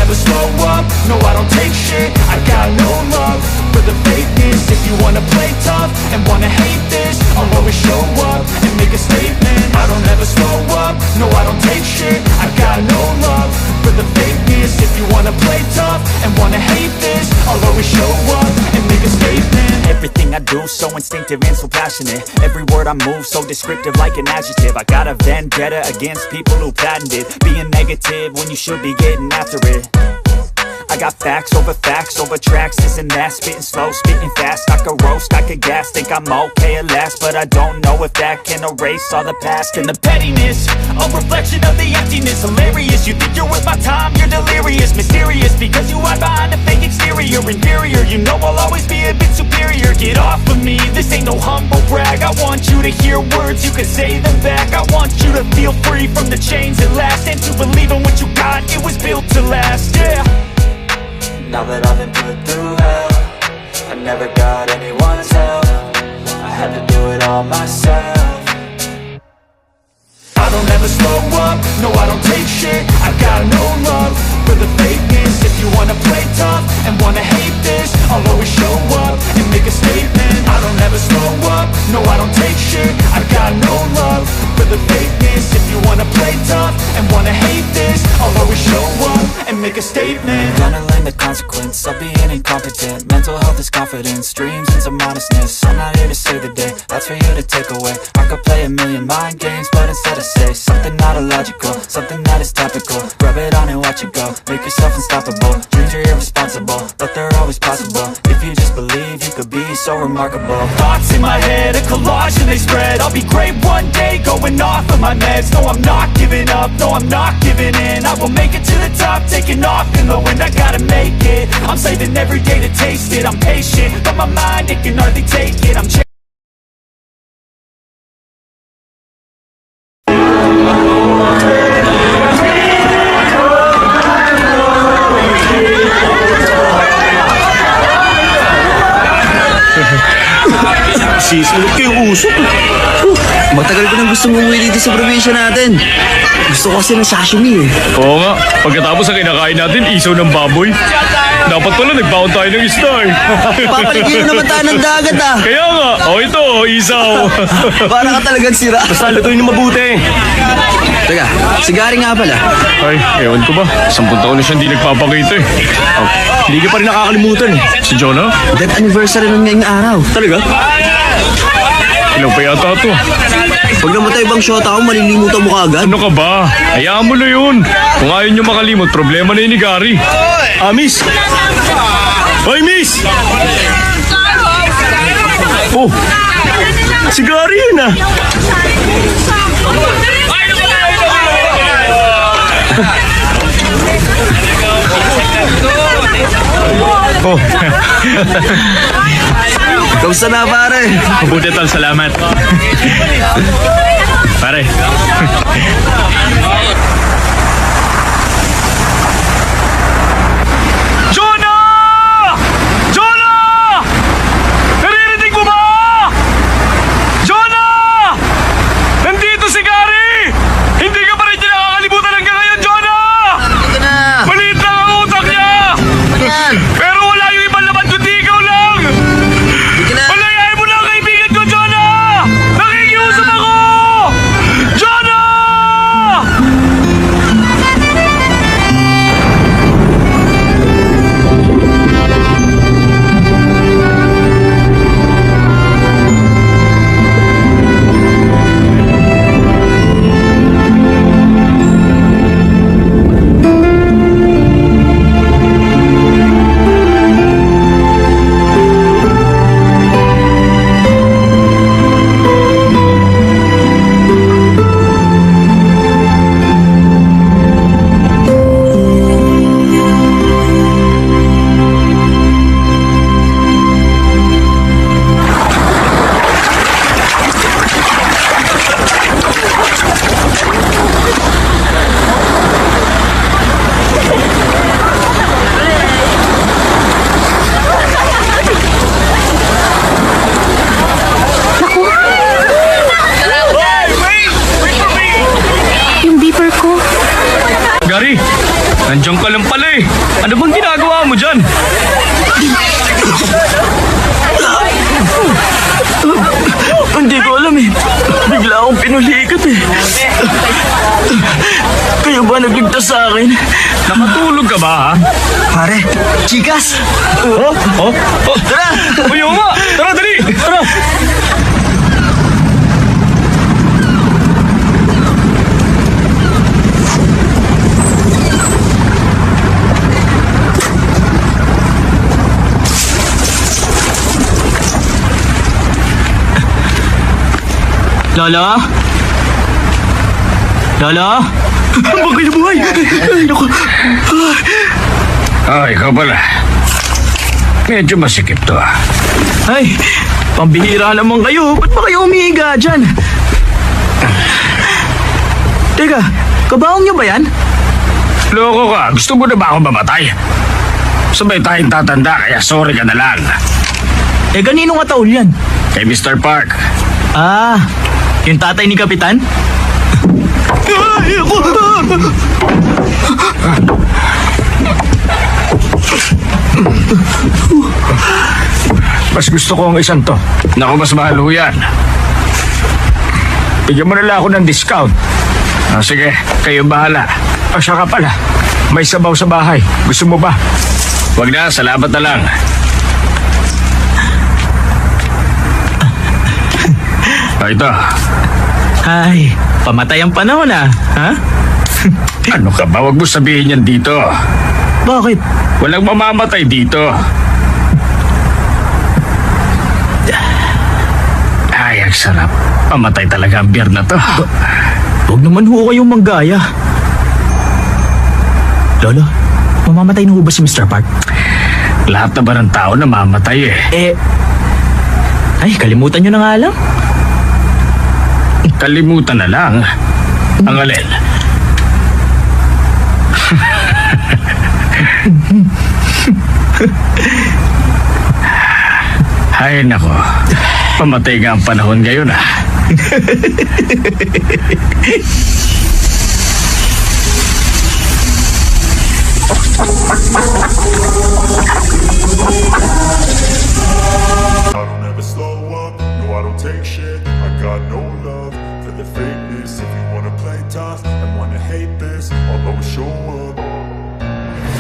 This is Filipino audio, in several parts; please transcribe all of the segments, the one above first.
never slow up, no I don't take shit. I got no love for the fakeness. If you wanna play tough and wanna hate this, I'll always show up and make a statement. I don't ever slow up, no I don't take shit. I got no love for the fakeness. If you wanna play tough and wanna hate this, I'll always show up and make a statement. Everything I do so instinctive and so passionate. Every word I move so descriptive like an adjective. I got a vendetta against people who patented being negative when you should be getting after it. I got facts over tracks, isn't that? Spitting slow, spitting fast, I could roast, I could gas. Think I'm okay at last, but I don't know if that can erase all the past. And the pettiness, a reflection of the emptiness. Hilarious, you think you're worth my time, you're delirious. Mysterious, because you hide behind a fake exterior. Inferior, you know I'll always be a bit superior. Get off of me, this ain't no humble brag. I want you to hear words, you can say them back. I want you to feel free from the chains at last, and to believe in what you got, it was built to last, yeah. Now that I've been put through hell, I never got anyone's help. I had to do it all myself. I don't ever slow up, no I don't take shit. I got no love for the fakeness. If you wanna play tough and wanna hate this, I'll always show up and make a statement. I don't ever slow up, no I don't take shit. I got no love for the fakeness. If you wanna play tough and wanna hate this, I'll always show up and make a statement. Gonna learn the consequence of being incompetent. Mental health is confidence, dreams into modestness. I'm not here to save the day, that's for you to take away. I could play a million mind games, but instead I say something not illogical, something that is topical. Rub it on and watch it go, make yourself unstoppable. Dreams are irresponsible, but they're always possible. If you just believe, you could be so remarkable. Thoughts in my head, a collage and they spread. I'll be great one day, going off of my meds. No, I'm not giving up, no, I'm not giving in. I will make it to the top, taking off in the wind. I gotta make it, I'm saving every day to taste it. I'm patient, but my mind, it can hardly take it. I'm Sisulot ko yung usok. Matagal ko nang gusto umuwi dito sa probinsya natin. Gusto ko kasi ng sashimi eh. Oo nga, pagkatapos ang kinakain natin, isaw ng baboy. Dapat pala nagbaon tayo ng isda eh. Papaligyan naman tayo ng dagat ah. Kaya nga, ito, isaw. Para ka talagang sira. Basta lutuin na mabuti. Teka, sigari nga pala. Ay, ewan ko ba, 10 taon na siya hindi nagpapakita eh. Hindi ka pa rin nakakalimutan eh. Si Jonah? Death anniversary nun ngayong araw. Talaga? Ilang pa yata ito? Pag namatay bang shota ako, malilimutan mo kaagad? Ano ka ba? Hayaan mo na yun. Kung ayaw nyo makalimot, problema na yun ni Gary. Miss! Hoy, Miss! Oh! Si Gary yun ah! Oh! Kamusta na pare? Mabuti tol, salamat. Pare. Jonah! Jonah! Naririnig mo ba? Jonah! Nandito si Gary! Hindi ka pa rin niya nakakalimutan hanggang ngayon, Jonah! Ito na! Maliit lang ang utak niya! Ayan! Pero wala yung ibang laman kundi ikaw lang! Palayain mo na ang kaibigan ko, Jonah! Nakikiusap ako! Jonah! Gary! Nandiyan ka lang pala eh. Ano bang ginagawa mo dyan? Hindi ko alam eh. Bigla akong pinulikat eh. Kayo ba nagligtas sa akin? Nakatulog ka ba ha? Pare, chikas! Oh? Oh? Oh? Tara! Ayaw nga! Tara, dali! Tara! Lola? Lola? Baka na buhay! Ay, naku! Ikaw pala. Medyo masikip to ah. Ay, pambihira naman kayo. Ba't ba kayo umihiga dyan? Teka, kabaong niyo ba yan? Loko ka, gusto mo na ba ako mamatay? Sabay tayong tatanda kaya sorry ka na lang. Eh, kanino nga taul yan? Kay Mr. Park. Ah, yung tatay ni Kapitan? Ay, ako! Mas gusto ko ang isang to. Naku, mas mahal ho yan. Bigyan mo na lang ako ng discount. Sige, kayo bahala. Siya ka pala. May sabaw sa bahay. Gusto mo ba? Wag na, salamat na lang. Ito. Ay, pamatay ang panahon ah. Ha? Ano ka ba? Wag mo sabihin yan dito. Bakit? Walang mamamatay dito. Ay, ang sarap. Pamatay talaga ang beer na to. Huwag naman ho kayong manggaya. Lolo, mamamatay na ho ba si Mr. Park? Lahat na ba ng tao namamatay eh? Ay, kalimutan nyo na nga lang. Kalimutan na lang. Ang alin. Ay, nako. Pamatay nga ang panahon ngayon ah. I don't ever slow up, no I don't take shit. I got no love for the fakeness. If you wanna play tough and wanna hate this, I'll always show up.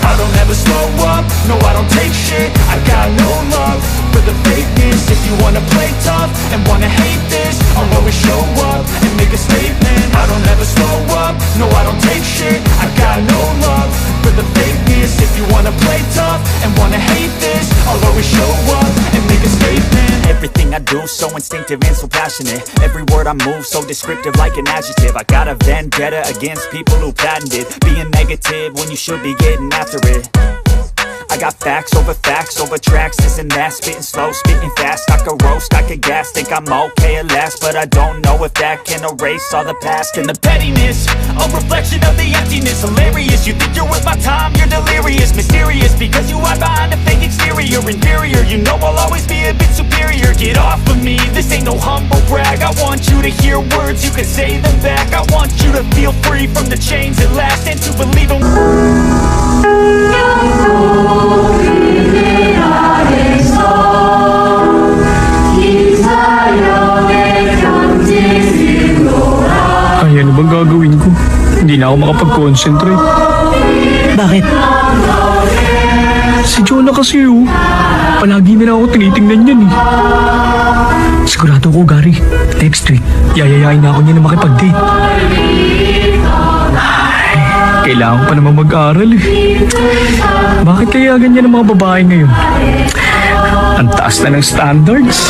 I don't ever slow up, no I don't take shit. I got no love for the fakeness. If you wanna play tough and wanna hate this, I'll always show up and make a statement. I don't ever slow up, no I don't take shit. I got no love for the fakeness. If you wanna play tough and wanna hate this, I'll always show up and make a statement. Everything I do so instinctive and so passionate. Every word I move so descriptive like an adjective. I got a vendetta against people who patented being negative when you should be getting after it. I got facts over tracks, this and that. Spitting slow, spitting fast. I could roast, I could gas. Think I'm okay at last, but I don't know if that can erase all the past. And the pettiness, a reflection of the emptiness. Hilarious, you think you're worth my time, you're delirious. Mysterious, because you hide behind a fake exterior. Inferior, you know I'll always be a bit superior. Get off of me, this ain't no humble brag. I want you to hear words, you can say them back. I want you to feel free from the chains that last, and to believe in Ay, ano bang gagawin ko? Hindi na ako makapag-concentrate. Bakit? Si Jonah kasi palagi na lang ako tinitingnan yan eh. Sigurado ko, Gary, next week, yayayain na ako niya na makipag-date. Ay, kailangan ko pa naman mag-aral eh. Bakit kaya ganyan ang mga babae ngayon? Ang taas na ng standards.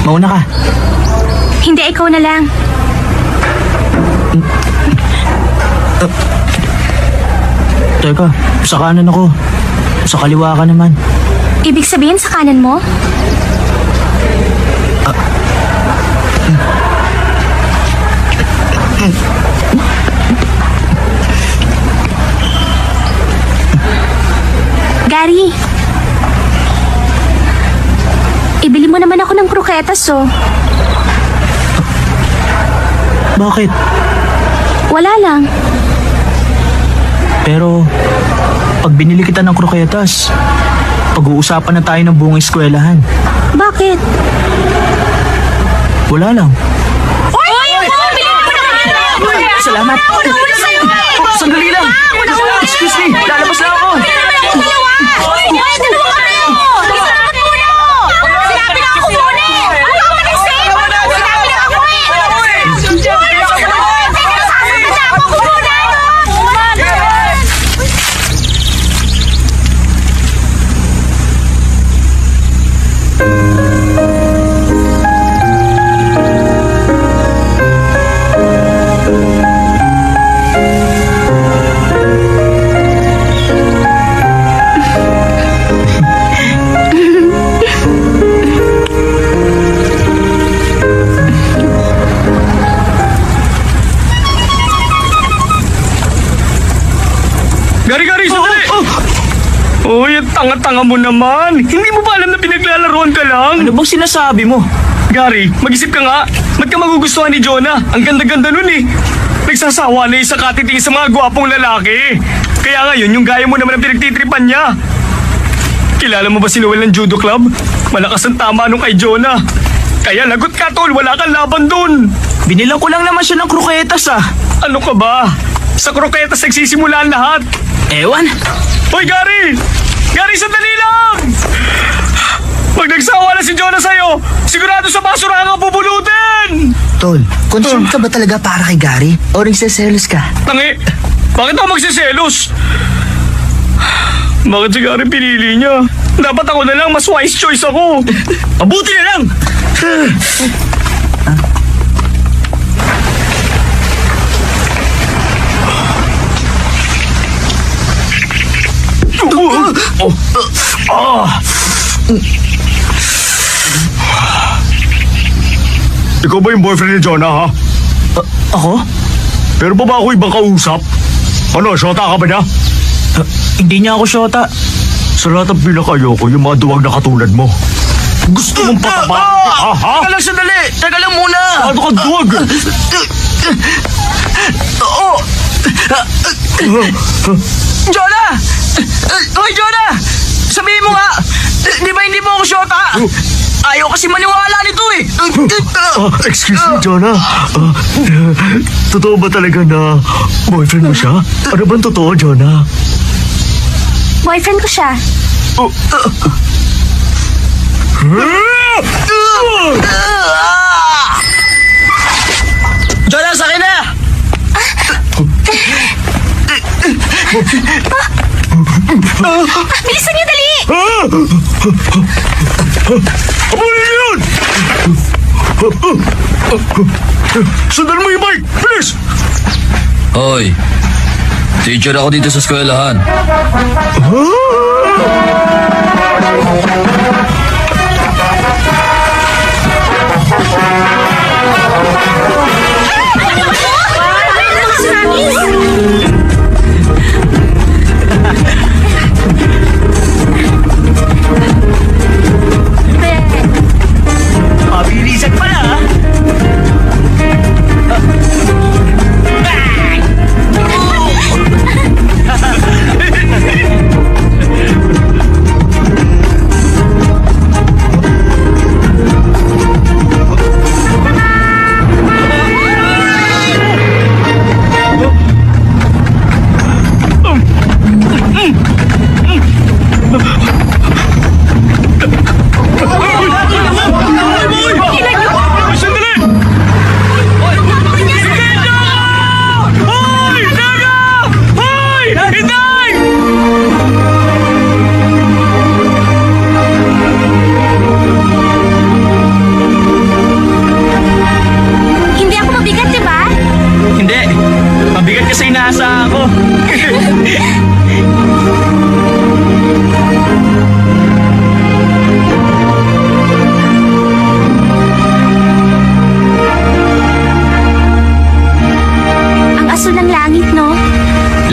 Mauna ka. Hindi, ikaw na lang. Teka, sa kanan ako. Sa kaliwa ka naman. Ibig sabihin sa kanan mo? kroketas oh. Bakit? Wala lang. Pero, pag binili kita ng kroketas, pag-uusapan na tayo ng buong eskwelahan. Bakit? Wala lang. Salamat. Sandali lang! Excuse me, lalabas lang ako! Gari, sandali! Uy, ang tanga-tanga mo naman. Hindi mo ba alam na pinaglalaroan ka lang? Ano bang sinasabi mo? Gary, mag-isip ka nga. Ba't ka magugustuhan ni Jonah? Ang ganda-ganda nun eh. Nagsasawa na sa katiting sa mga gwapong lalaki. Kaya ngayon, yung gaya mo naman ang pinagtitripan niya. Kilala mo ba si Noel ng judo club? Malakas ang tama nung kay Jonah. Kaya lagot ka, tol. Wala kang laban dun. Binilang ko lang naman siya ng kroketas ah. Ano ka ba? Sa kroketas nagsisimula ang lahat. Ewan. Hoy, Gary! Gary, sandali lang! Pag nagsawa na si Jonah sa'yo, sigurado sa basurahan ang pupulutin! Tol, concerned ka ba talaga para kay Gary? O nagsiselos ka? Tangi, bakit ako magsiselos? Bakit si Gary pinili niya? Dapat ako na lang, mas wise choice ako. Abuti na lang! Ikaw ba yung boyfriend ni Jonah, ha? Ako? Pero pa ba ako ibang kausap? Ano, syota ka ba niya? Hindi niya ako syota. Sa lahat ng pinakayoko, yung mga duwag na katulad mo. Gusto mong pataba? Ha? Teka lang sandali! Teka lang muna! Ano ka duwag? Jonah! Hoy, Jonah! Sabihin mo nga! Di ba hindi mo ako syota? Ayaw kasi maniwala nito eh! Excuse me, Jonah. Totoo ba talaga na boyfriend mo siya? Ano bang totoo, Jonah? Boyfriend ko siya. Jonah, sa akin na! Bilisan niyo, dali! Abulin niyo yun! Sundan mo yung bike! Bilis! Hoy, teacher ako dito sa eskwelahan. Mabilisan pala ah!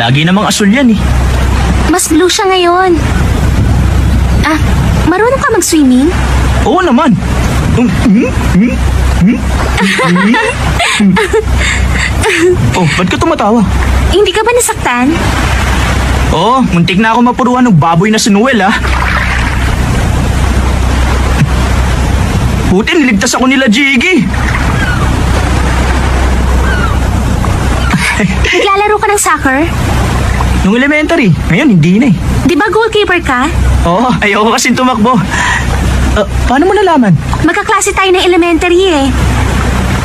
Lagi namang asul yan eh. Mas blue siya ngayon. Ah, marunong ka mag-swimming? Oo naman. Oh, ba't ka tumatawa? Hindi ka ba nasaktan? Oo, muntik na ako mapuruan ng baboy na si Noel, ha? Buti niligtas ako nila, Jiggy. Naglalaro ka ng soccer? Nung elementary, ngayon hindi na eh. Di ba goalkeeper ka? Oo, ayoko kasi tumakbo. Paano mo nalaman? Magkaklase tayo ng elementary eh.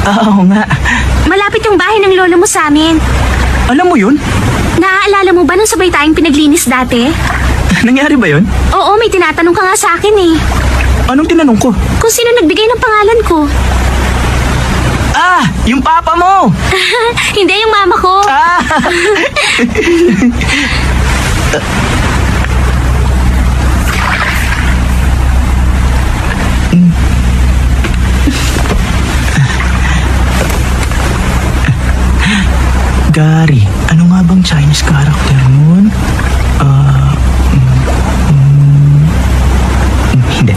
Oo nga. Malapit yung bahay ng lolo mo sa amin. Alam mo yun? Naaalala mo ba nung sabay tayong pinaglinis dati? Nangyari ba yun? Oo, may tinatanong ka nga sa akin eh. Anong tinanong ko? Kung sino nagbigay ng pangalan ko. Ah, yung papa mo! Hindi yung mama ko. Ah! Gary, ano nga bang Chinese character nun? Hindi.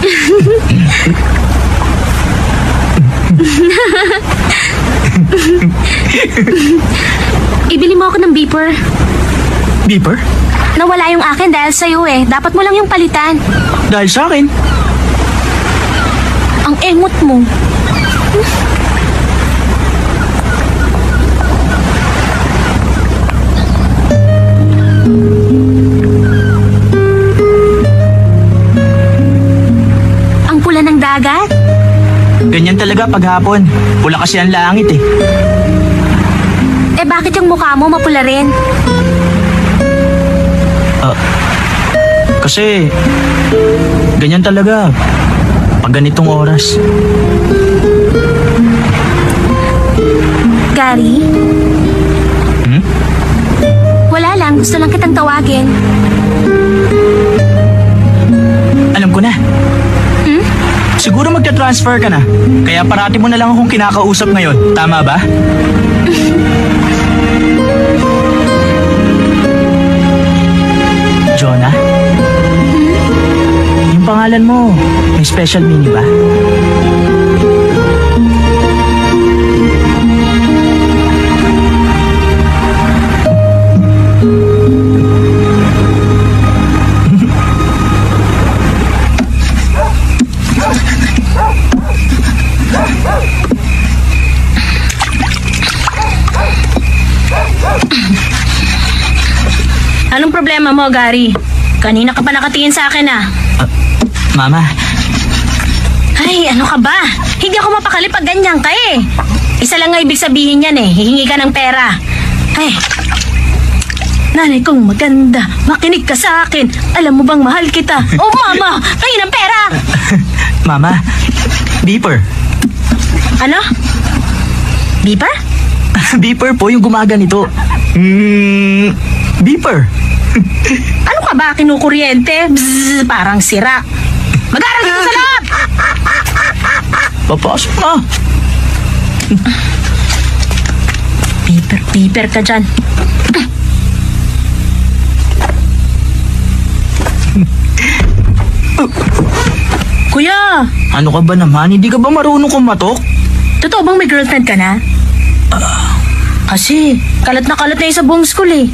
Ibili mo ako ng beeper. Beeper? Nawala yung akin dahil sa'yo eh. Dapat mo lang yung palitan. Dahil sa akin. Ang engot mo. Ang pula ng dagat? Ganyan talaga paghapon. Pula kasi ang langit eh. Eh bakit yung mukha mo mapula rin? Kasi, ganyan talaga. Pag ganitong oras. Gary? Wala lang. Gusto lang kitang tawagin. Alam ko na. Siguro magta-transfer ka na. Kaya parati mo na lang akong kinakausap ngayon. Tama ba? Jonah? Yung pangalan mo, may special meaning ba? Anong problema mo, Gary? Kanina ka pa nakatingin sa akin ah. Mama, Ay, ano ka ba? Hindi ako mapakali pag ganyan ka eh. Isa lang nga ibig sabihin yan eh. Hihingi ka ng pera. Ay, nanay kong maganda, makinig ka sa akin. Alam mo bang mahal kita? Oh, mama, kayo ng pera. Mama, beeper. Ano? Beeper? Beeper po yung gumaganito. Beeper. Ano ka ba, kinukuryente? Bzzz, parang sira. Mag-aral dito sa loob! Papasok na. Beeper ka dyan. Kuya, Ano ka ba naman? Hindi ka ba marunong kumatok? totoo bang may girlfriend ka na? Kasi, kalat na yung sa buong school eh.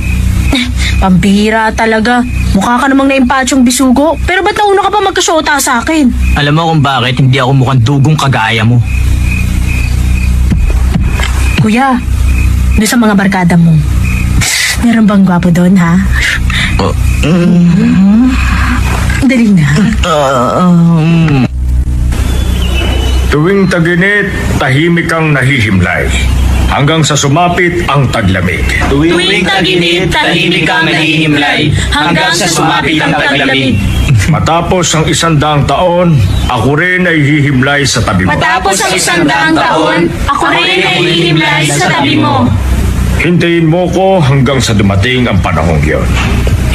Pambihira talaga. Mukha ka namang naimpatsyong bisugo. Pero ba't nauna ka pa magkasyota sa akin? Alam mo kung bakit hindi ako mukhang dugong kagaya mo. Kuya, doon sa mga barkada mo, meron bang gwapo doon, ha? Dali na. Tuwing taginit, tahimik kang nahihimlay. Hanggang sa sumapit ang taglamig. Tuwing taginit, tahimik kang nahihimlay, hanggang sa sumapit ang taglamig. Matapos ang 100 taon, ako rin ay hihimlay sa tabi mo. Matapos ang 100 taon, ako rin ay hihimlay sa tabi mo. Hintayin mo ko hanggang sa dumating ang panahong yon.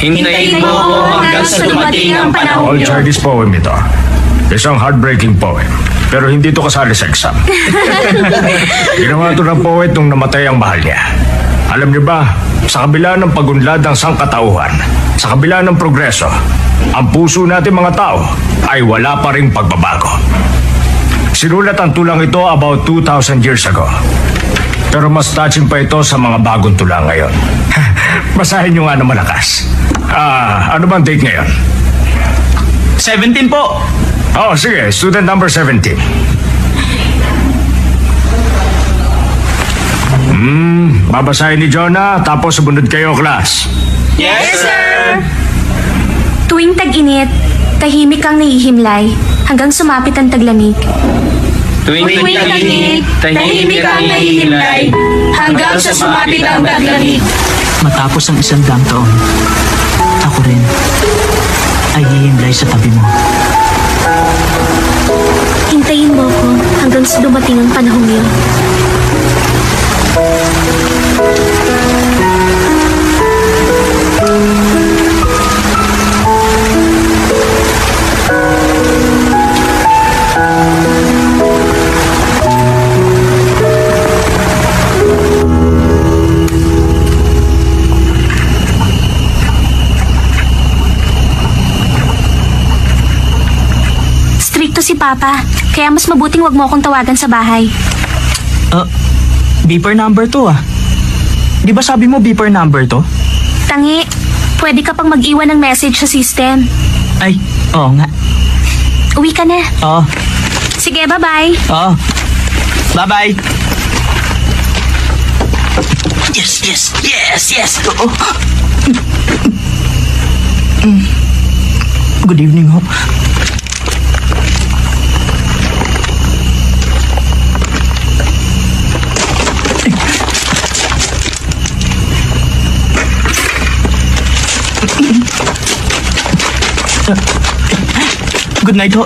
Hintayin mo ako hanggang sa dumating ang panahon I'll yun. try this poem ito. Isang heartbreaking poem. Pero hindi ito kasali sa exam. Ginawa ito ng poet nung namatay ang mahal niya. Alam niyo ba, sa kabila ng pagunlad ng sangkatauhan, sa kabila ng progreso, ang puso natin mga tao ay wala pa ring pagbabago. Sinulat ang tulang ito about 2,000 years ago. Pero mas touching pa ito sa mga bagong tula ngayon. Basahin nyo nga ng malakas. Ano bang date ngayon? 17 po. Oh, sige. Student number 17. Babasahin ni Jonah, tapos sumunod kayo, class. Yes, sir. Tuwing tag-init, tahimik kang nahihimlay hanggang sumapit ang taglamig. Tuwing tag-init, tahimik ang nahihimlay hanggang sa sumapit ang taglamig. Matapos ang 100 taon, ako rin ay hihimlay sa tabi mo. Hintayin mo ko hanggang sa dumating ang panahong yun. Stricto si Papa, kaya mas mabuting wag mo akong tawagan sa bahay. Beeper number 2 ah. Di ba sabi mo beeper number 2? Tangi, pwede ka pang mag-iwan ng message sa system. Ay, oo nga. Uwi ka na. Oo. Sige, bye-bye. Oo. Bye-bye. Yes. Oo. Good evening, ho. Good night, ho.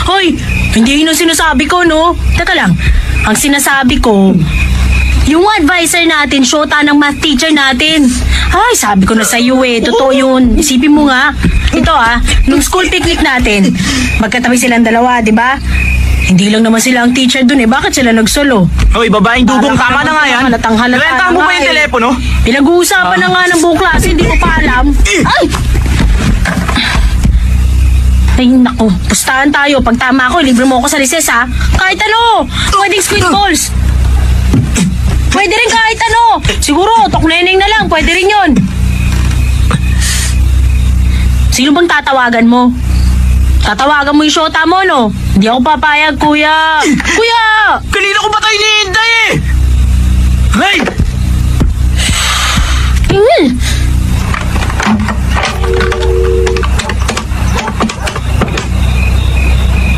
Hoy, hindi yun ang sinasabi ko, no? Teka lang, ang sinasabi ko, yung advisor natin, syota ng math teacher natin. Ay, sabi ko na sa iyo totoo yun. Isipin mo nga, ito nung school picnic natin, magkatabi silang dalawa, di ba? Hindi lang naman sila ang teacher dun Bakit sila nagsolo? Hoy, babaeng dugong, tama na nga yan. Halatang-halata Renta mo ba yung telepono? Pinag-uusapan na nga ng buong klase, hindi ko pa alam. Ay, naku. Pustahan tayo. Pag tama ako, libre mo ako sa recess, ha? Kahit ano. Pwedeng squid balls. Pwede rin kahit ano. Siguro, tokneneng na lang. Pwede rin yun. Sino bang tatawagan mo? Tatawagan mo yung syota mo, no? Hindi ako papayag, kuya. Kuya! Kanina ko ba tayo hinihintay eh? Hey!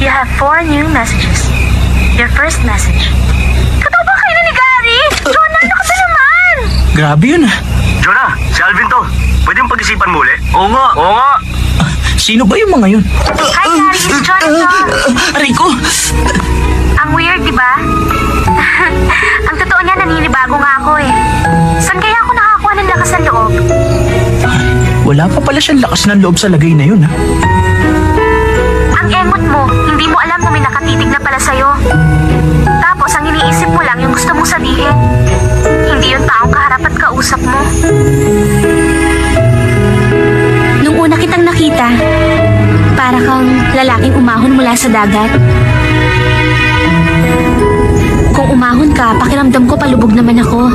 You have 4 new messages. Your first message. Totoo ba kayo ni Gary? Jonah, ano ka ba naman? Grabe yun ah. Jonah, si Alvin to. Pwede mong pag-isipan mo ulit? Oo nga. Sino ba yung mga yun? Hi, Gary. It's Jonah. Rico! Ang weird, di ba? Ang totoo niya, naninibago nga ako eh. Saan kaya ako nakakuha ng lakas ng loob? Wala pa pala siyang lakas ng loob sa lagay na yun ah. Ang emot mo, hindi mo alam na may nakatitig na pala sa'yo. Tapos ang iniisip mo lang yung gusto mong sabihin. Hindi yung taong kaharap at kausap mo. Nung una kitang nakita, para kang lalaking umahon mula sa dagat. Kung umahon ka, pakiramdam ko palubog naman ako.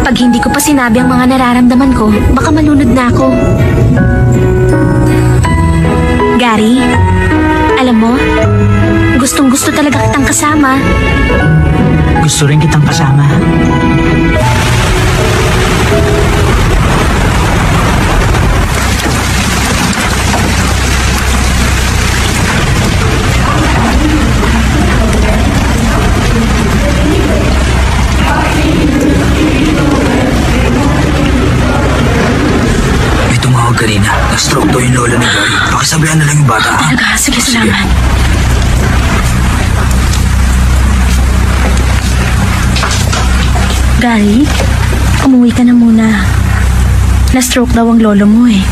Pag hindi ko pa sinabi ang mga nararamdaman ko, baka malunod na ako. Gary, alam mo, gustong-gusto talaga kitang kasama. Gusto rin kitang kasama. May tumawag kanina. Na-stroke daw yung lola ni Gary. Pakisabihan na lang yung bata. Talaga, sige, salamat. Gary, umuwi ka na muna. Na-stroke daw ang lolo mo eh.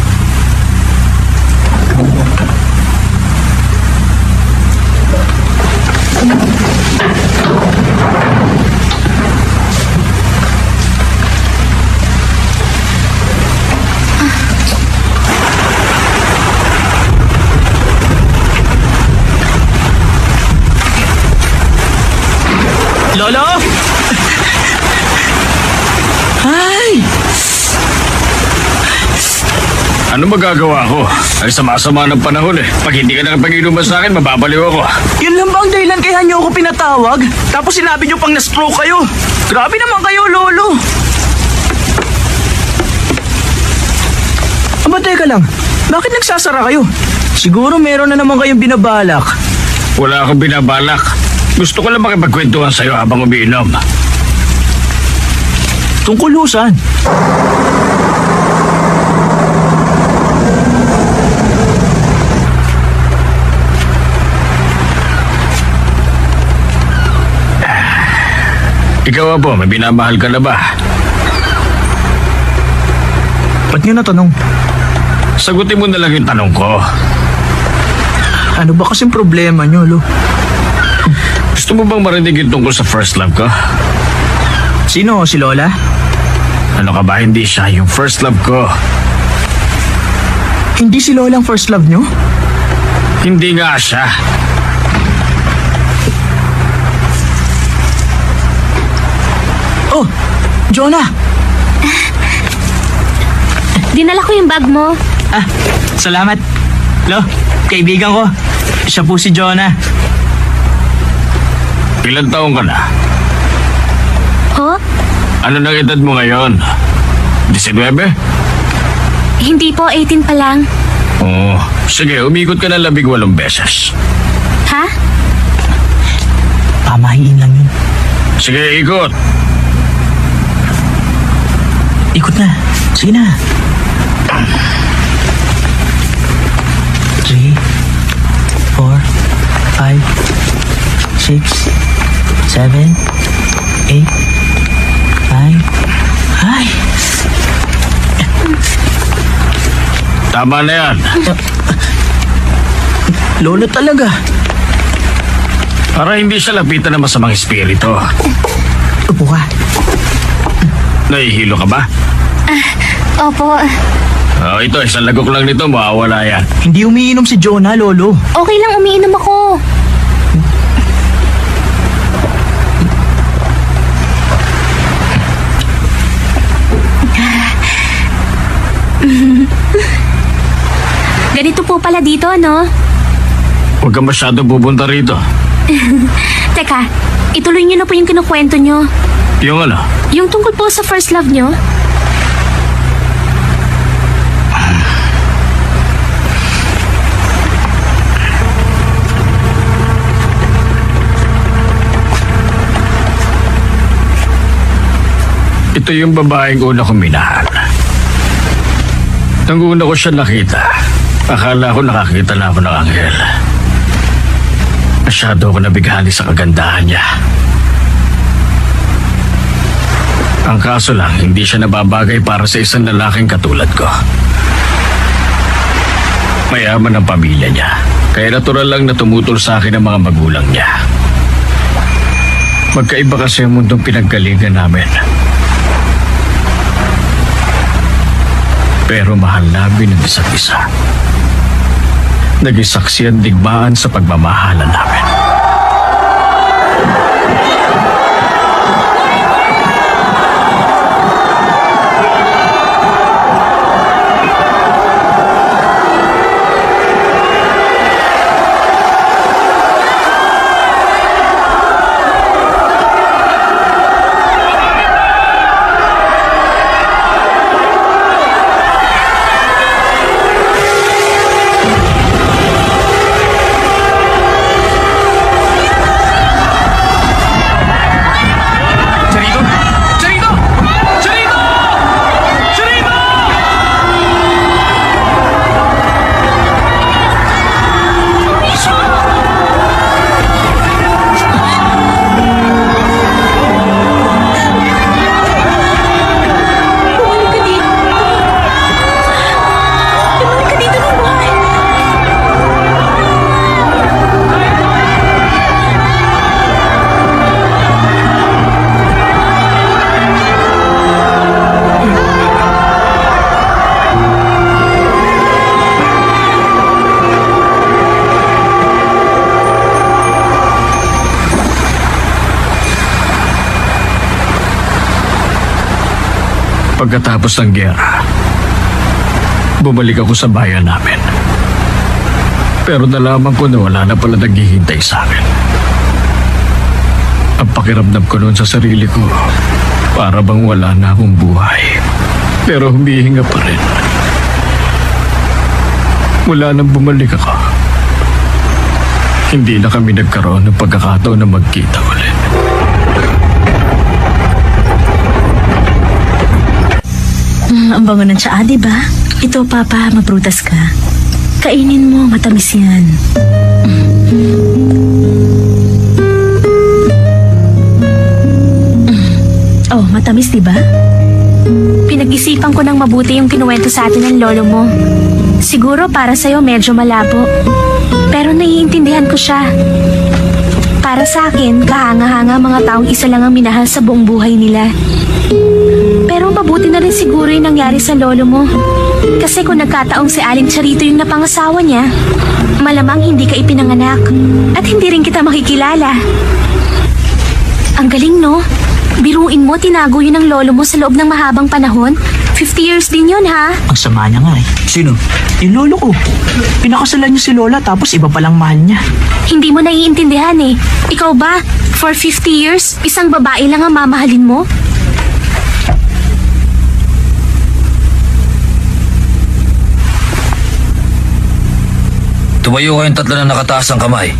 Ano magagawa ko? Ay sama-sama ng panahon eh. Pag hindi ka nakapag-inuman sa akin, mababaliw ako. Yun lang ba ang dahilan kaya niyo ako pinatawag? Tapos sinabi niyo pang na-stroke kayo. Grabe naman kayo, Lolo. Aba, teka lang. Bakit nagsasara kayo? Siguro meron na naman kayong binabalak. Wala akong binabalak. Gusto ko lang makipagkwentuhan sa'yo habang umiinom. Tungkol ho saan? Ikaw po, may binamahal ka na ba? Ba't niyo natanong? Sagutin mo na lang yung tanong ko. Ano ba kasing problema niyo, Lo? Gusto mo bang marinig yung tungkol sa first love ko? Sino? Si Lola? Ano ka ba? Hindi siya yung first love ko. Hindi si Lola ang first love niyo? Hindi nga siya. Oh, Jonah! Dinala ko yung bag mo. Ah, salamat. Lo, kaibigan ko. Siya po si Jonah. Ilan taong ka na? Ho? Ano nang edad mo ngayon? 19? Hindi po, 18 pa lang. Oo. Sige, umikot ka na 18 beses. Ha? Pamahiin lang yun. Sige, ikot. Ikot na. Sige na. 3, 4, 5, 6, 7, 8, 9. Ay! Tama na yan. Lola talaga. Para hindi siya lapitan ng masamang espiritu. Upo ka. Nahihilo ka ba? Opo. Oh, ito, isang lagok lang nito, mawawala yan. Hindi umiinom si Jonah, Lolo. Okay lang, umiinom ako. Ganito po pala dito, no? Huwag ka masyado pupunta rito. Teka, ituloy niyo na po yung kinukwento niyo. Yung ano? Yung tungkol po sa first love niyo. Ito yung babaeng una kong minahal. Nang una ko siya nakita, akala ko nakakita na ako ng anghel. Masyado ako nabighani sa kagandahan niya. Ang kaso lang, hindi siya nababagay para sa isang lalaking katulad ko. Mayaman ang pamilya niya, kaya natural lang na tumutol sa akin ang mga magulang niya. Magkaiba kasi ang mundong pinaggalingan namin. Pero mahal namin ang isa't isa. Naging saksi ang digmaan sa pagmamahalan namin. Pagkatapos ng giyera, bumalik ako sa bayan namin. Pero nalaman ko na wala na pala naghihintay sa akin. Ang pakiramdam ko noon sa sarili ko, para bang wala na akong buhay. Pero humihinga pa rin. Mula nang bumalik ako, hindi na kami nagkaroon ng pagkakataon na magkita ulit. Ang bango ng tsaa, diba? Ito, Papa, maprutas ka. Kainin mo, matamis yan. Oh, matamis, diba? Pinag-isipan ko ng mabuti yung kinuwento sa atin ng lolo mo. Siguro para sa'yo medyo malabo. Pero naiintindihan ko siya. Para sa akin, kahanga-hanga mga taong isa lang ang minahal sa buong buhay nila. Pero mabuti na rin siguro yung nangyari sa lolo mo. Kasi kung nagkataong si Aling Charito yung napangasawa niya, malamang hindi ka ipinanganak at hindi rin kita makikilala. Ang galing, no? Biruin mo, tinago yun ng lolo mo sa loob ng mahabang panahon. 50 years din yun, ha? Ang sama niya nga eh. Sino? Yung lolo ko. Pinakasalan niya si Lola tapos iba palang mahal niya. Hindi mo naiintindihan eh. Ikaw ba, for 50 years, isang babae lang ang mamahalin mo? Tumayo kayong tatlo na nakataas ang kamay.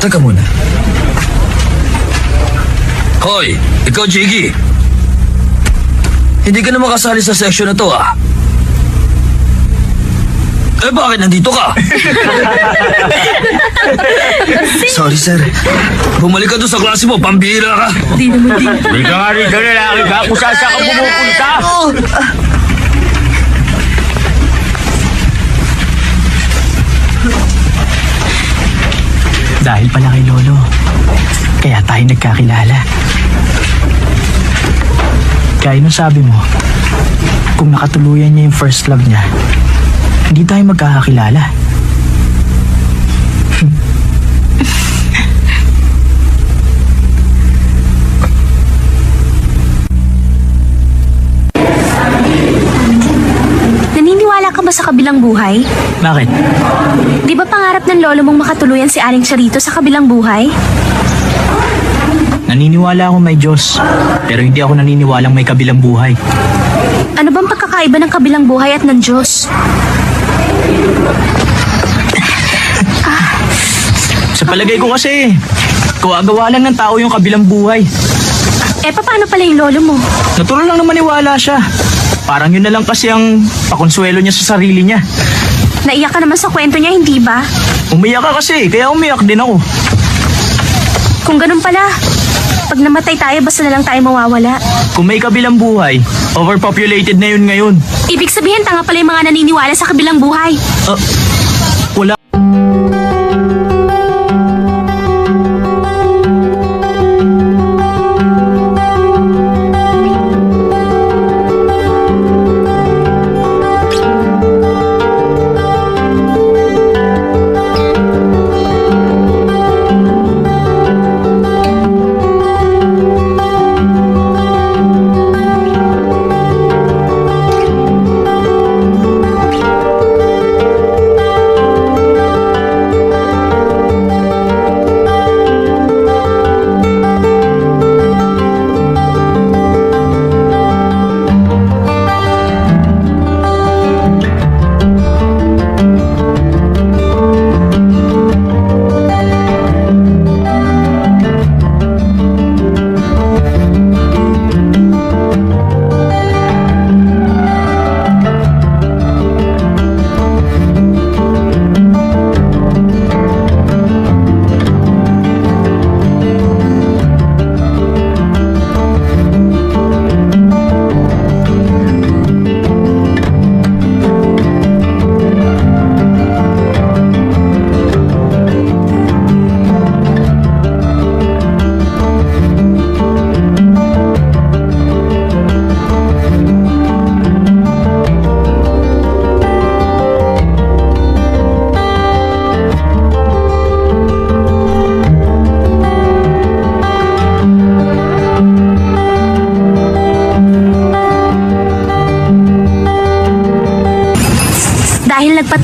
Teka muna. Hoy, ikaw, Jiggy. Hindi ka na makasali sa section na to, ah. Eh, bakit nandito ka? Sorry, sir. Bumalik ka doon sa klase mo, pambihira ka. Hindi ka nga rin lalaki ka kung saan ka pumupunta. Dahil pala kay Lolo. Kaya tayo nagkakilala. Kaya nung sabi mo, kung nakatuluyan niya yung first love niya, hindi tayo magkakakilala. Naniniwala ka ba sa kabilang buhay? Bakit? Di ba pangarap ng lolo mong makatuluyan si Aling Charito sa kabilang buhay? Naniniwala ako may Diyos, pero hindi ako naniniwalang may kabilang buhay. Ano bang pagkakaiba ng kabilang buhay at ng Diyos? Sa palagay ko kasi, gawa-gawa lang ng tao yung kabilang buhay. Eh, paano pala yung lolo mo? Natural lang na maniwala siya. Parang yun na lang kasi ang pakonsuelo niya sa sarili niya. Naiyak ka naman sa kwento niya, hindi ba? Umiyak ka kasi, kaya umiyak din ako. Kung ganun pala, pag namatay tayo, basta na lang tayo mawawala. Kung may kabilang buhay, overpopulated na yun ngayon. Ibig sabihin, tanga pala yung mga naniniwala sa kabilang buhay. Wala.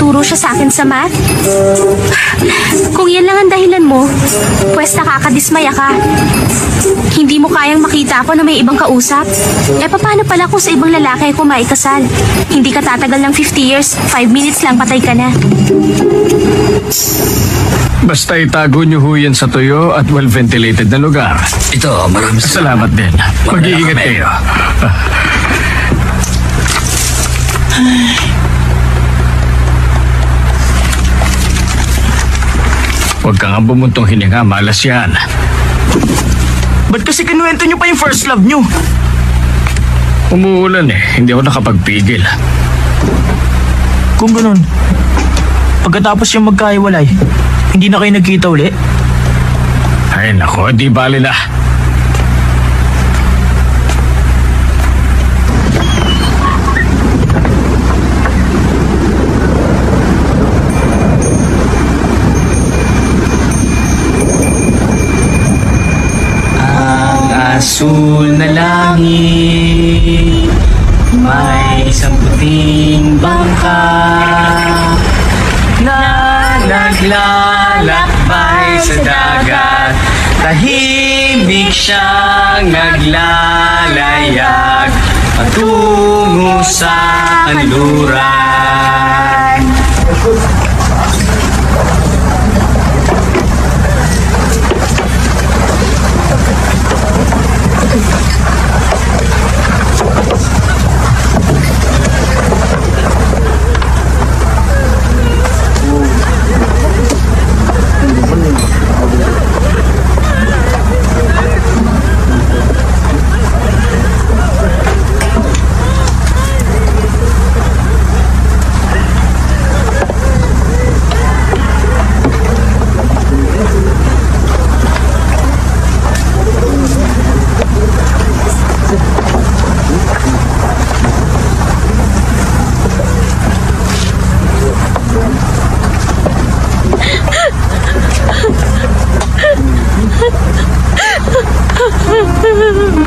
nagturo siya sa akin sa math? Kung yan lang ang dahilan mo, pwes nakakadismaya ka. Hindi mo kayang makita ako na may ibang kausap. Paano pala kung sa ibang lalaki ako maikasal? Hindi ka tatagal ng 50 years, 5 minutes lang patay ka na. Basta itago niyo ho yan sa tuyo at well-ventilated na lugar. Ito, maraming Salamat din. Mag-iingat kami. kayo. Huwag ka nga bumuntong hininga, malas yan. Ba't kasi kinuwento niyo pa yung first love niyo? Umuulan hindi ako nakapagpigil. Kung ganun, pagkatapos yung magkahiwalay, hindi na kayo nagkita uli? Ay nako, di bali na. Asul na langit, may isang puting bangka na naglalakbay sa dagat. Tahimik siyang naglalayag patungo sa kanluran.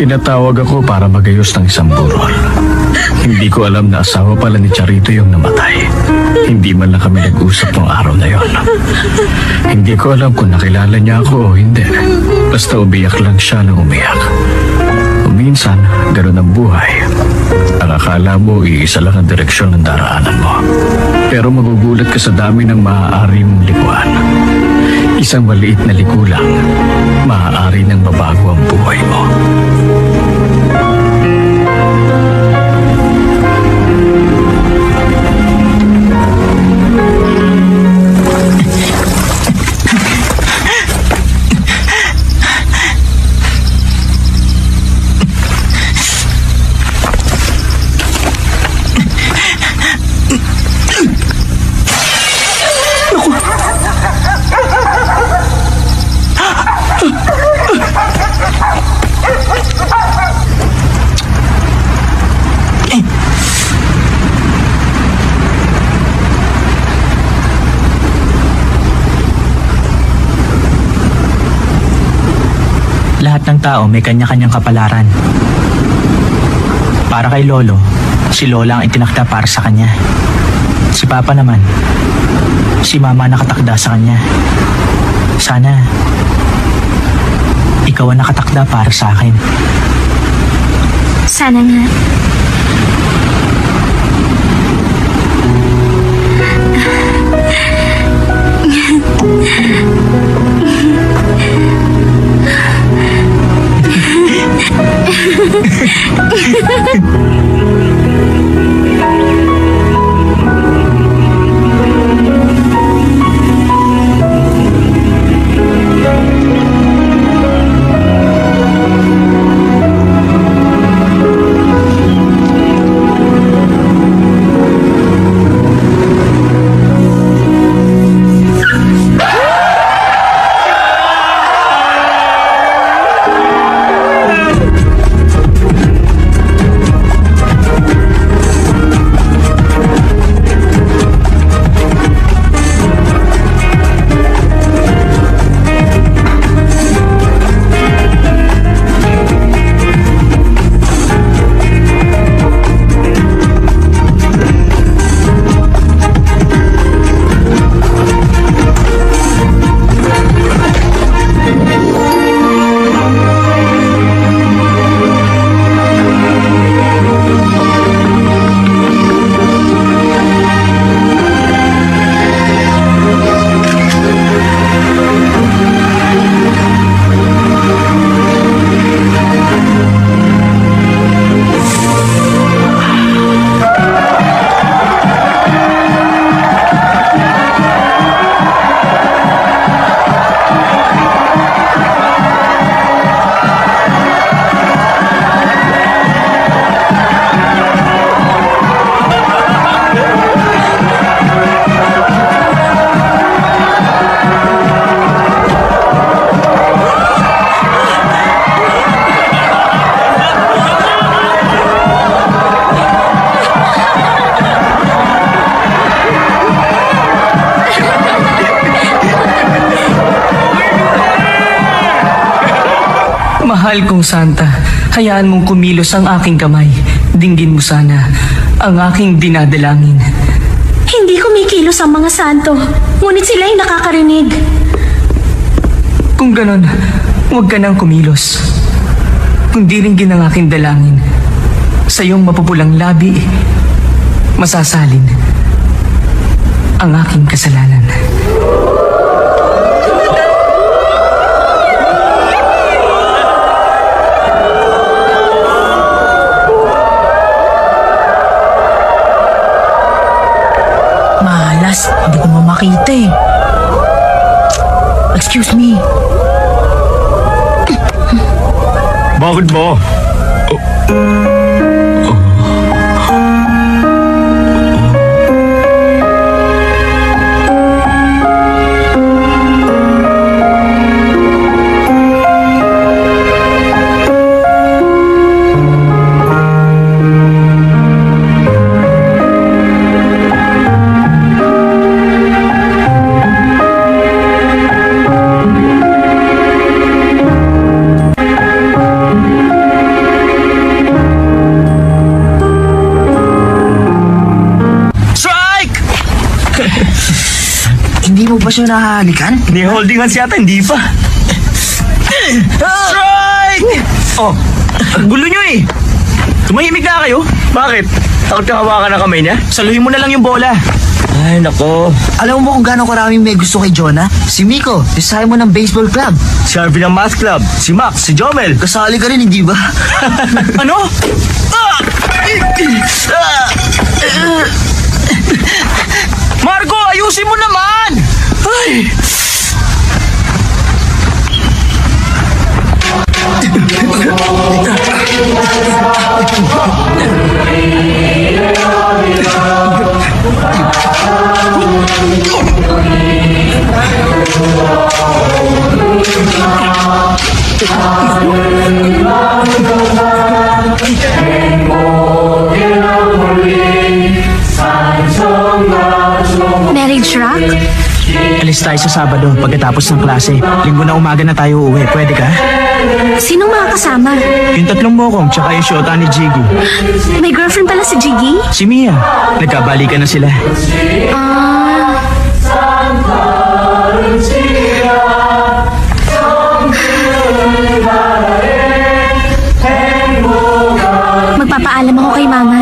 Pinatawag ako para magayos ng isang burol. Hindi ko alam na asawa pala ni Charito yung namatay. Hindi man lang kami nag-usap ng araw na yon. Hindi ko alam kung nakilala niya ako o hindi. Basta umiyak lang siya nang umiyak. Minsan, ganun ang buhay. Ang akala mo, iisa lang ang direksyon ng daraanan mo. Pero magugulat ka sa dami ng maaari mong likuan. Isang maliit na liku lang, maaari nang mabago ang buhay mo. Lahat ng tao may kanya-kanyang kapalaran. Para kay Lolo, si Lola ang itinakda para sa kanya. Si Papa naman, si Mama nakatakda sa kanya. Sana, ikaw ang nakatakda para sa akin. Sana nga. Mahal kong Santa, hayaan mong kumilos ang aking kamay. Dinggin mo sana ang aking dinadalangin. Hindi kumikilos ang mga santo, ngunit sila ay nakakarinig. Kung ganon, huwag ka nang kumilos. Kung diringgin ang aking dalangin, sa iyong mapupulang labi, masasalin ang aking kasalanan. Malas, hindi ko makita eh. Excuse me. Bakit ba? Strike! Hindi mo ba siya nakahalikan? Ni holding hands yata, hindi pa. Strike! Oh, ang gulo nyo eh. Tumahimik na kayo. Bakit? Takot kang hawakan ng kamay niya? Saluhin mo na lang yung bola. Ay, nako. Alam mo kung gaano karaming may gusto kay Jonah? Si Miko, si Simon ng baseball club. Si Harvey ng math club. Si Max, si Jomel. Kasali ka rin, hindi ba? Ano? Marco, ayusin mo naman! Ay! Marriage rock? Alis tayo sa Sabado pagkatapos ng klase. Linggo na umaga na tayo uuwi. Pwede ka? Sinong mga kasama? Yung tatlong mokong tsaka yung syota ni Jiggy. May girlfriend pala si Jiggy? Si Mia. Nagkabalikan na sila. Ah, magpapaalam ako kay Mama.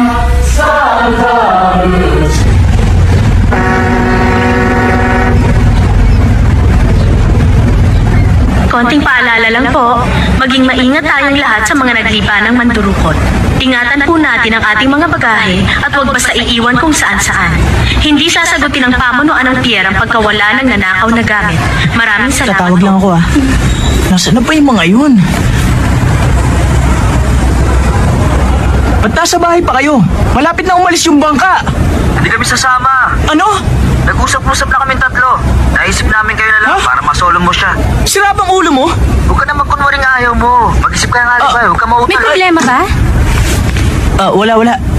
Konting paalala lang po, maging maingat tayong lahat sa mga naglipa ng mandurukot. Ingatan po natin ang ating mga bagahe at huwag basta iiwan kung saan-saan. Hindi sasagutin ng pamunuan ng pier ang pagkawala ng nanakaw na gamit. Maraming salamat. Tatawag lang ako ah. Nasaan na ba yung mga yun? Ba't nasa bahay pa kayo? Malapit na umalis yung bangka. Hindi kami sasama. Ano? Nag-usap-usap na kami tatlo. Naisip namin kayo na lang Huh? para masolo mo siya. Sira bang ulo mo? Huwag ka na magkunwaring ayaw mo. Mag-isip ka nga ba? Huwag ka May mautang. problema ba?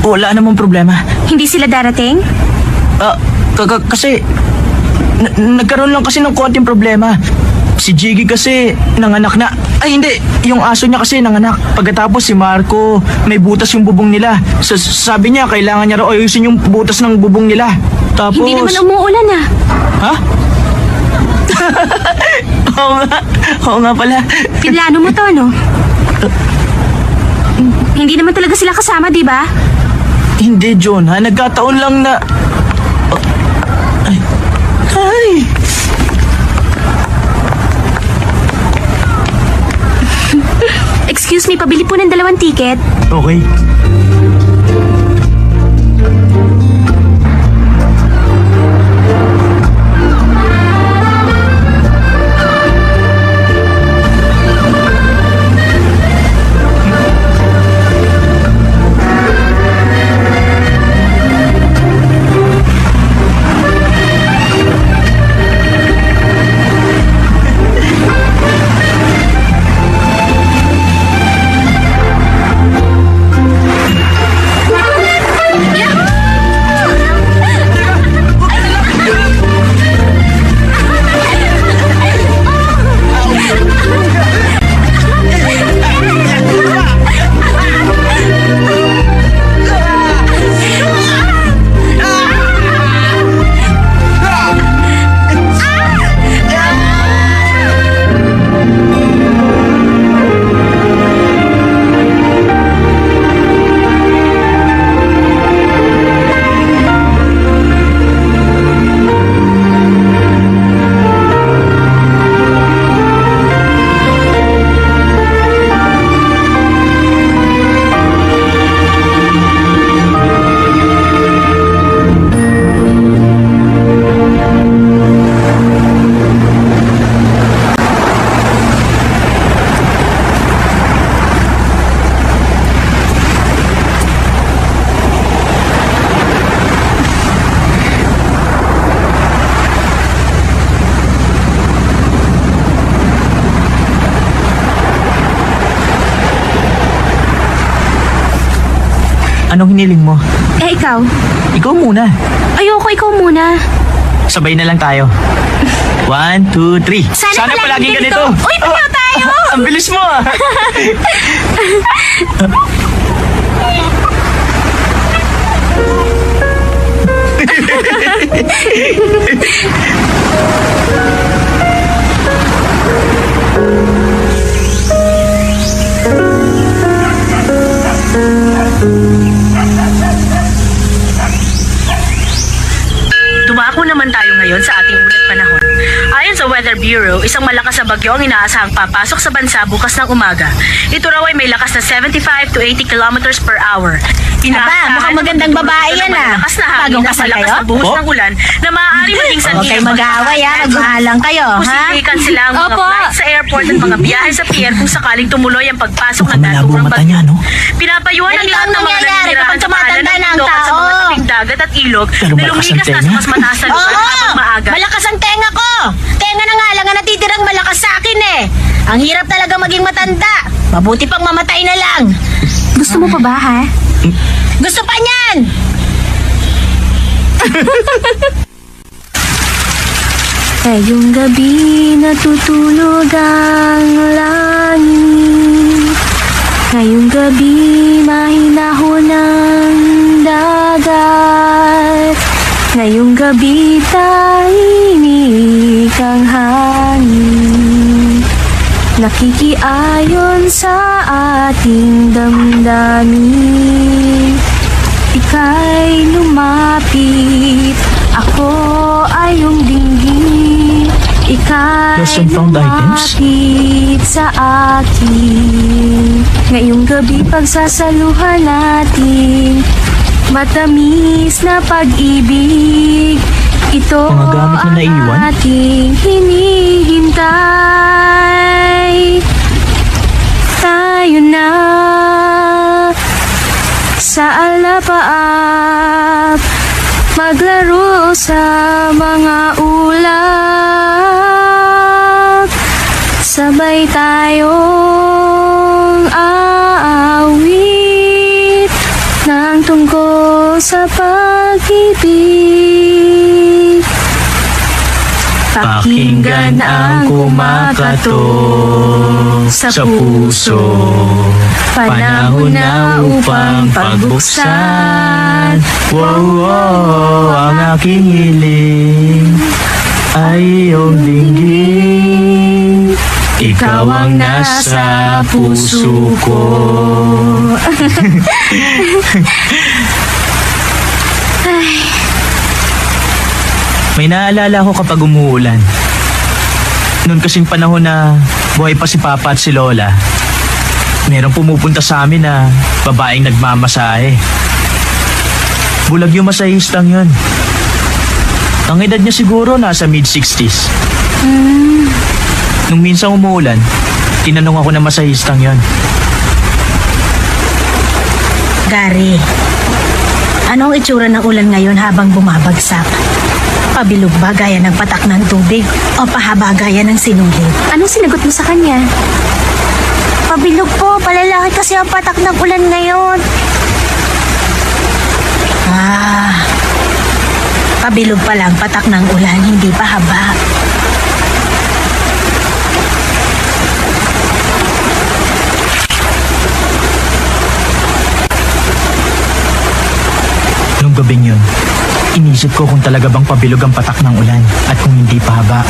Wala namang problema. Hindi sila darating? Kasi nagkaroon lang kasi ng konting problema. Si Jiggy kasi nanganak na. Ay hindi, yung aso niya kasi nanganak. Pagkatapos si Marco, may butas yung bubong nila. Sabi niya kailangan niya raw ayusin yung butas ng bubong nila. Tapos... Hindi naman umuulan ah. Ha? Oo nga pala. Pinlano mo to, no? Hindi naman talaga sila kasama, di ba? Hindi, John, ha? Nagkataon lang na... Ay! Excuse me, pabili po ng 2 ticket. Okay. Anong hiniling mo? Eh, ikaw? Ikaw muna. Ayoko, ikaw muna. Sabay na lang tayo. 1, 2, 3. Sana palagi ganito. Uy, pareho tayo! Ang bilis mo ah. Dumako naman tayo ngayon sa ating ulat panahon. Ayon sa Weather Bureau, isang malakas na bagyo ang inaasahang papasok sa bansa bukas ng umaga. Ito raw ay may lakas na 75 to 80 kilometers per hour. mukhang magandang babae yan, ah. Malakas na hangin Bagong at kasal malakas kayo? na buhos ng ulan na maaari maging sanhi Huwag kayo mag-aaway, ha? Magmahalang kayo, ha? Posiblikan sila ang mga Opo. flights sa airport at mga biyahe sa pier kung sakaling tumuloy ang pagpasok ng Malabo naturang mata bagyo. niya, no? Pinapayuhan ng Ganito lahat ang ng mga nangyayari naninirahan kapag sa tumatanda paanan na ang ng sa mga tao. tabing dagat at ilog Pero na malakas ang lumikas na sa tenga. mas mataas na lugar habang maaga. Malakas ang tenga ko! Tenga na nga lang ang natitirang malakas sa akin eh! Ang hirap talaga maging matanda! Mabuti pang mamatay na lang! Gusto mo pa ba, ha? Gusto pa niyan! Ngayong gabi natutulog ang langit. Ngayong gabi mahinahon ang dagat. Ngayong gabi tahimik ang hangin. Nakikiayon sa ating damdamin. Ika'y lumapit, ako ay iyong dinggin. Ika'y Lost and found items? lumapit sa akin. Ngayong gabi pagsasaluhan natin matamis na pag-ibig. Ito Mga gamit na naiwan? ang ating hinihintay. Tayo na sa alapaap, maglaro sa mga ulap. Sabay tayong aawit ng tungkol sa pag-ibig. Pakinggan ang kumakatok sa puso. Panahon na upang pagbuksan. Wow, wow, ang aking hiling ay iyong dinggin. Ikaw ang nasa puso ko. May naalala ko kapag umuulan. Noon kasing panahon na buhay pa si Papa at si Lola, merong pumupunta sa amin na babaeng nagmamasahe. Bulag yung masahistang yun. Ang edad niya siguro nasa mid-60s. Nung minsan umuulan, tinanong ako ng masahistang yun. Gary, anong itsura ng ulan ngayon habang bumabagsak? Pabilog ba gaya ng patak ng tubig o pahaba gaya ng sinulid? Anong sinagot mo sa kanya? Pabilog po, palalaki kasi ang patak ng ulan ngayon. Pabilog pa lang patak ng ulan, hindi pahaba. Nung gabing yun, inisip ko kung talaga bang pabilog ang patak ng ulan at kung hindi pa haba.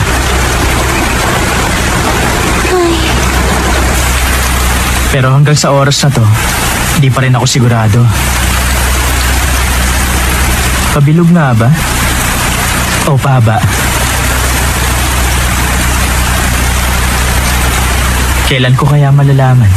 Pero hanggang sa oras na to, hindi pa rin ako sigurado. Pabilog nga ba? O pahaba? Kailan ko kaya malalaman?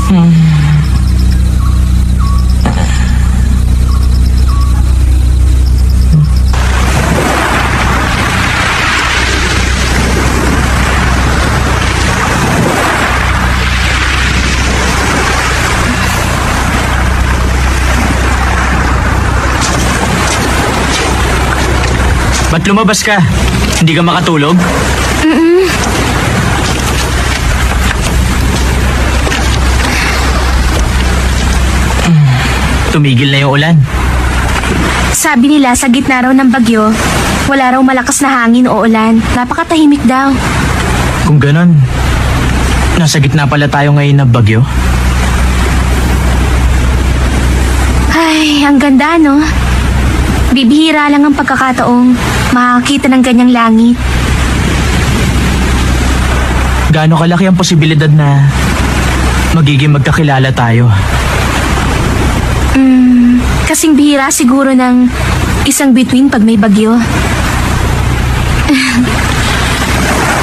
Ba't lumabas ka? Hindi ka makatulog? Tumigil na yung ulan. Sabi nila sa gitna raw ng bagyo, wala raw malakas na hangin o ulan. Napakatahimik daw. Kung ganon, nasa gitna pala tayo ngayon ng bagyo. Ay, ang ganda, no? Bibihira lang ang pagkakataong makakita ng ganyang langit. Gaano kalaki ang posibilidad na magiging magkakilala tayo? Kasing bihira siguro ng isang bituin pag may bagyo.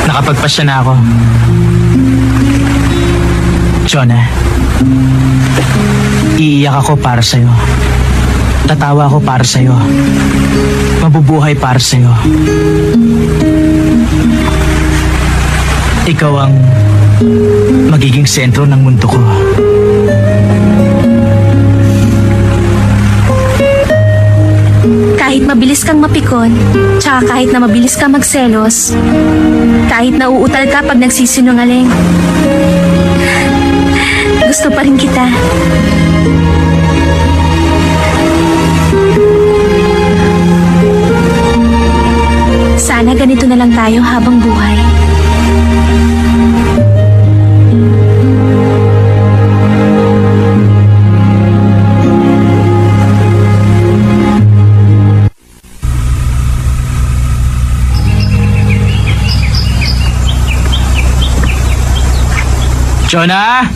Nakapagpasya na ako. Jonah, iiyak ako para sa'yo. Tatawa ako para sa'yo. Mabubuhay para sa'yo. Ikaw ang magiging sentro ng mundo ko. Kahit mabilis kang mapikon, tsaka kahit na mabilis kang magselos, kahit nauutal ka pag nagsisinungaling, gusto pa rin kita. Sana ganito na lang tayo habang buhay. Jonah!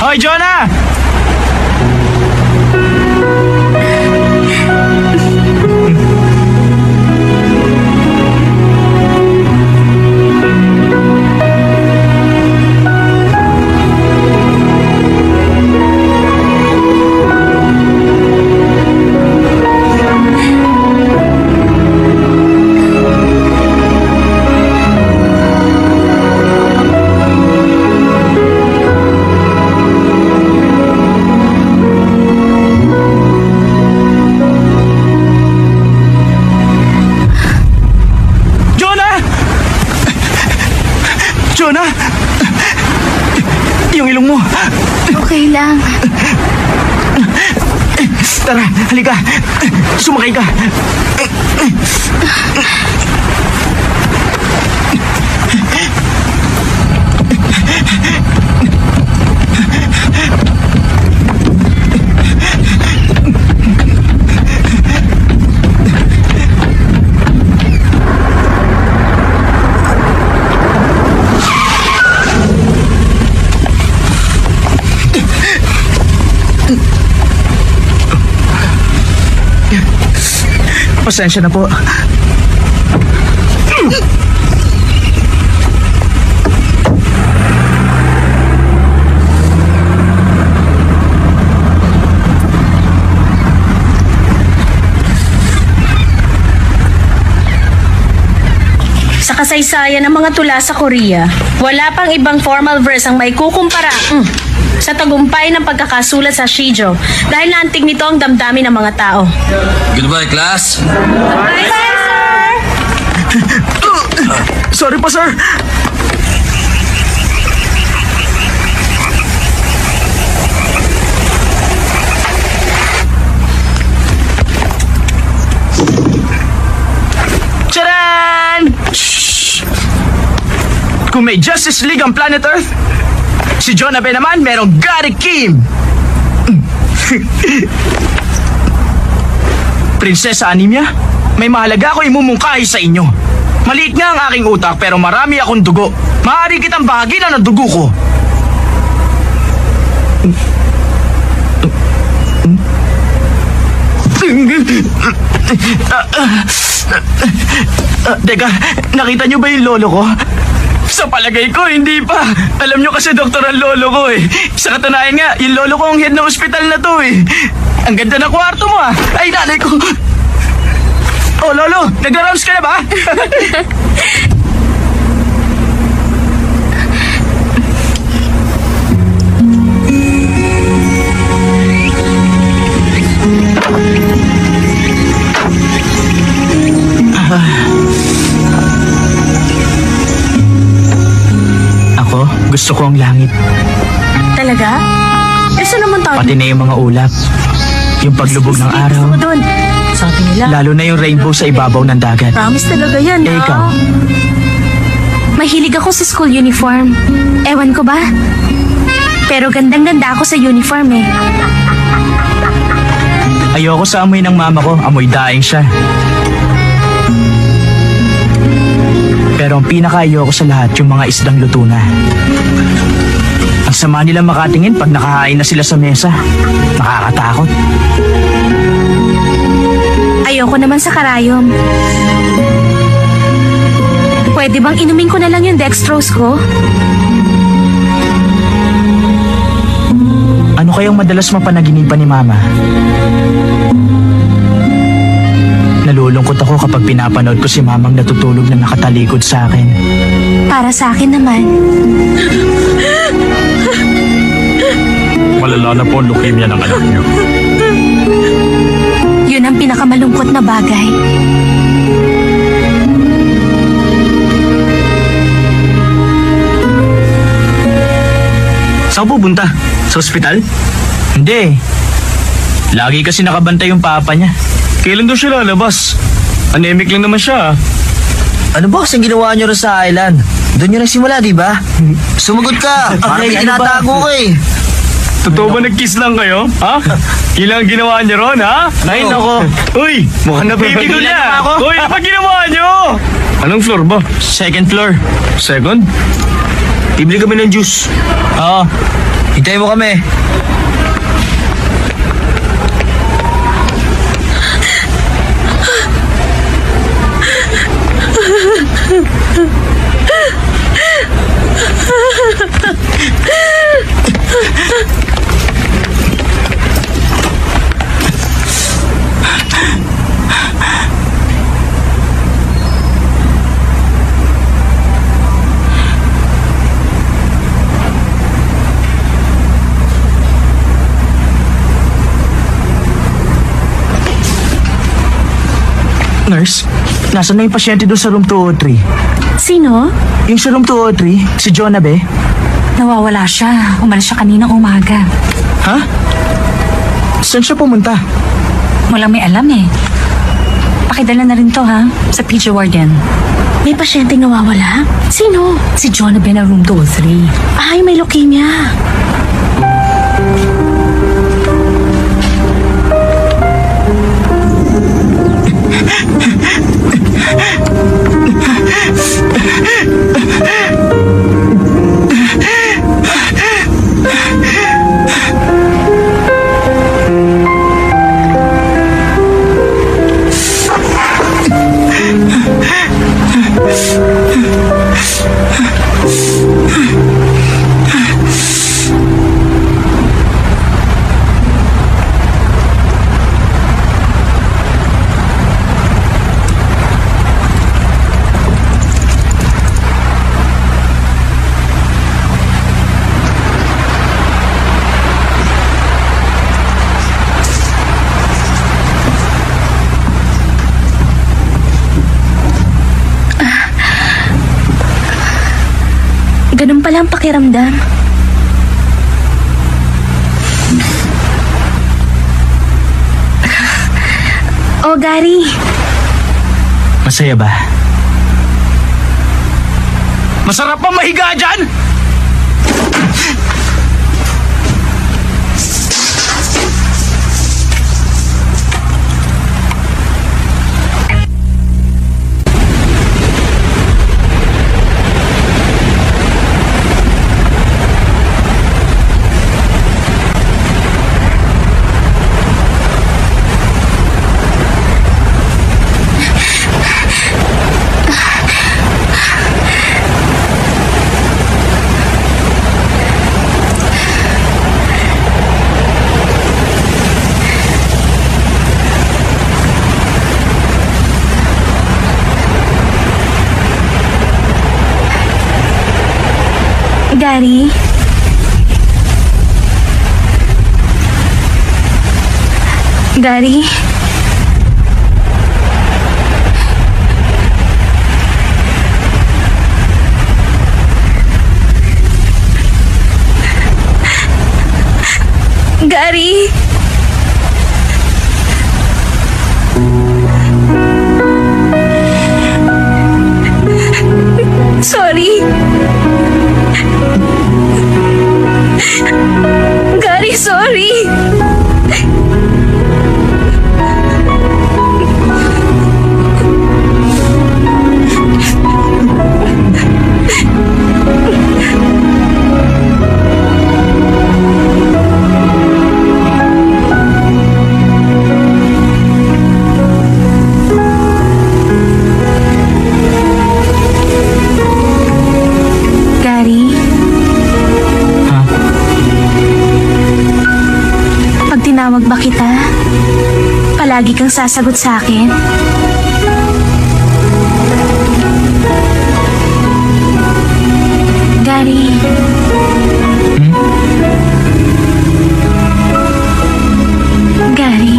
Hoy, Jonah! Jonah! Yung ilong mo. Okay lang. Tara, halika. Sumakay ka. Pasensya na po. Sa kasaysayan ng mga tula sa Korea, wala pang ibang formal verse ang may kukumpara sa tagumpay ng pagkakasulat sa Shijo dahil naantig nito ang damdamin ng mga tao. Goodbye, class. Bye, sir! Sorry po, sir. Tcharan! Shhh! Kung may Justice League ang Planet Earth, Si Jonabe naman merong Gary Kim. Prinsesa Anemia, may mahalaga ako imumungkahi sa inyo. Maliit nga ang aking utak pero marami akong dugo. Maaari kitang bahaginan ng dugo ko. Teka, nakita niyo ba yung lolo ko? Sa palagay ko, hindi pa. Alam niyo kasi doktor ang lolo ko eh. Sa katunayan nga, yung lolo ko ang head ng ospital na to eh. Ang ganda ng kwarto mo ah. Ay, nanay ko. Oh, lolo, nag-rounds ka na ba? Ako, gusto ko ang langit. Talaga? Eh, saan naman tayo? Pati na yung mga ulap. Yung paglubog ng araw. Gusto ko doon. Sabi nila. Lalo na yung rainbow sa ibabaw ng dagat. Promise talaga yan, Eh, ikaw? Mahilig ako sa school uniform. Ewan ko ba? Pero gandang-ganda ako sa uniform eh. Ayoko sa amoy ng mama ko. Amoy daing siya. Pero ang pinaka-ayoko sa lahat yung mga isdang luto na. Ang sama nila makatingin pag nakahain na sila sa mesa. Nakakatakot. Ayoko naman sa karayom. Pwede bang inumin ko na lang yung dextrose ko? Ano kayang madalas mapanaginipan ni mama? Nalulungkot ako kapag pinapanood ko si mamang natutulog na nakatalikod sa akin. Para sa akin naman. Malala na po ang leukemia ng anak niyo. Yun ang pinakamalungkot na bagay. Saan pupunta? Sa ospital? Hindi. Lagi kasi nakabantay yung papa niya. Kailan daw siya lalabas? Anemic lang naman siya. Ano ba kasing ginawa nyo rin sa island? Doon nyo nagsimula, di ba? Sumagot ka. Parang may ano ba? tinatago ko eh. Totoo ba nag-kiss lang kayo? Ha? Yun lang ang ginawa niyo ron, ha? Ay, nako. Uy! Mukhang napipigil Napigilan niya! na ako. Uy, ano ba ginawa niyo? Anong floor ba? Second floor. Second? Bibili kami ng juice. Oo. Hintayin mo kami. Nurse, nasan na yung pasyente doon sa room 203? Sino? Yung sa room 203, si Jonabe. Nawawala siya. Umalis siya kaninang umaga. Ha? Saan siya pumunta? Walang may alam eh. Pakidala na rin to ha, sa PJ Warden. May pasyenteng nawawala? Sino? Si John na na room 203. Ay, may leukemia. Ganun pala ang pakiramdam. Oh, Gary. Masaya ba? Masarap pa mahiga dyan! Gary? Gary? Gary? Sorry. Gary, sorry. Gary? Pag tinawag ba kita, palagi kang sasagot sa akin? Gary? Gary?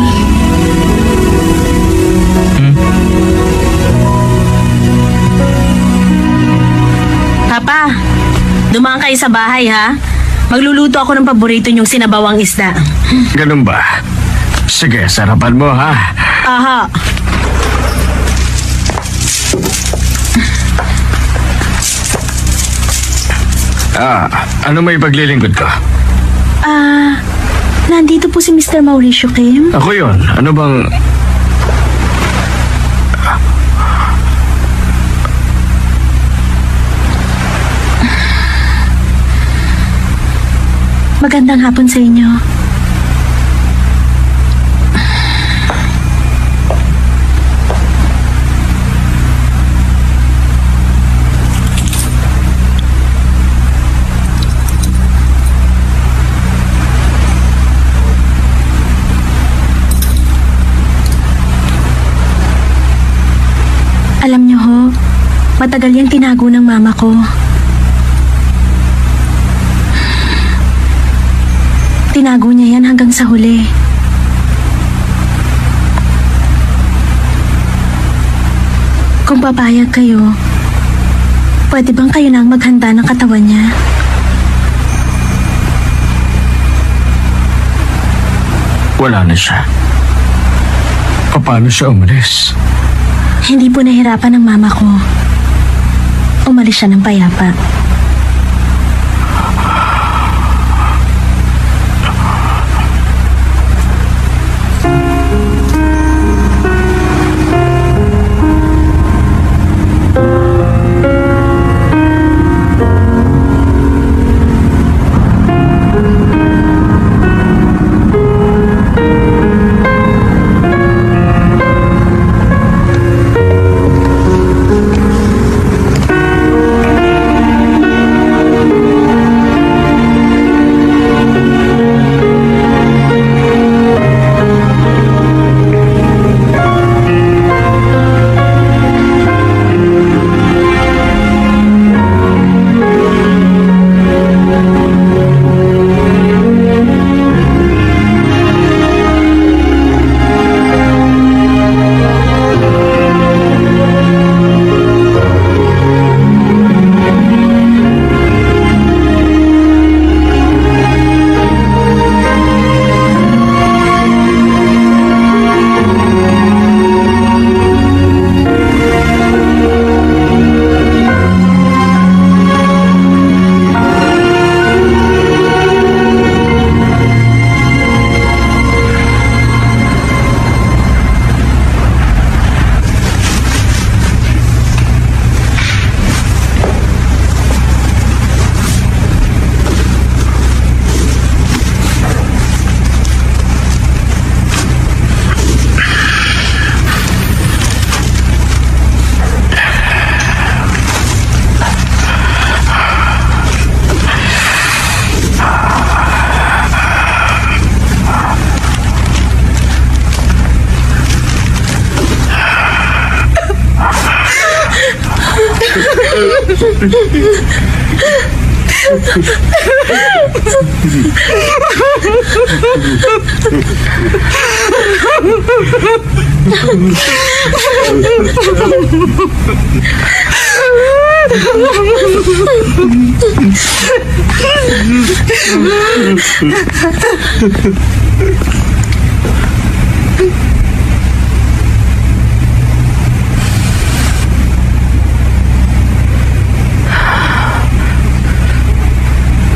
Papa, dumaan kayo sa bahay ha. Magluluto ako ng paborito niyong sinabawang isda. Ganun ba? Sige, sarapan mo ha. Aha. Ano may paglilingkod ko? Nandito po si Mr. Mauricio Kim. Ako yon. Ano bang... Magandang hapon sa inyo. Alam niyo ho, matagal yung tinago ng mama ko. Tinago niya yan hanggang sa huli. Kung papayag kayo, pwede bang kayo nang maghanda ng katawan niya? Wala na siya. Paano siya umalis? Hindi po nahirapan ng mama ko. Umalis siya ng payapa.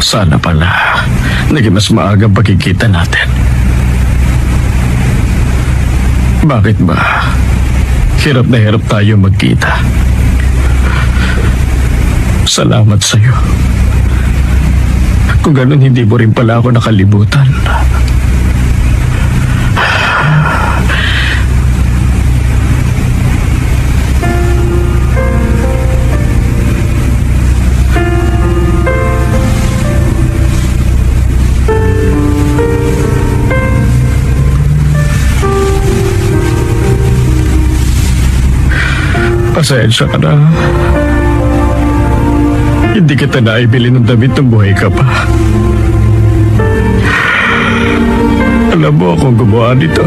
Sana pala naging mas maaga pagkikita natin. Bakit ba? Hirap na hirap tayo magkita. Salamat sa'yo. Kung ganun, hindi mo rin pala ako nakalibutan. Pasensya ka na. Hindi kita naibili ng damit ng buhay ka pa. Alam mo akong gumawa nito.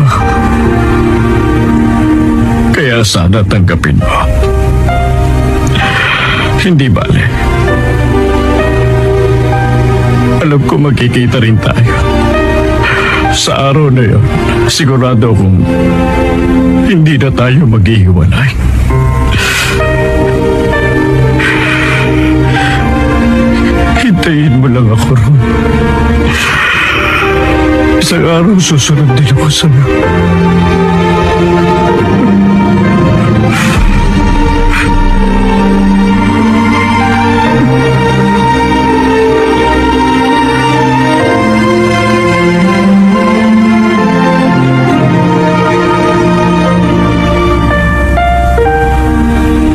Kaya sana tanggapin mo. Hindi bale. Alam ko magkikita rin tayo. Sa araw na yun, sigurado akong hindi na tayo maghihiwalay. Hintayin mo lang ako ron. Isang araw susunod din ako sa'yo.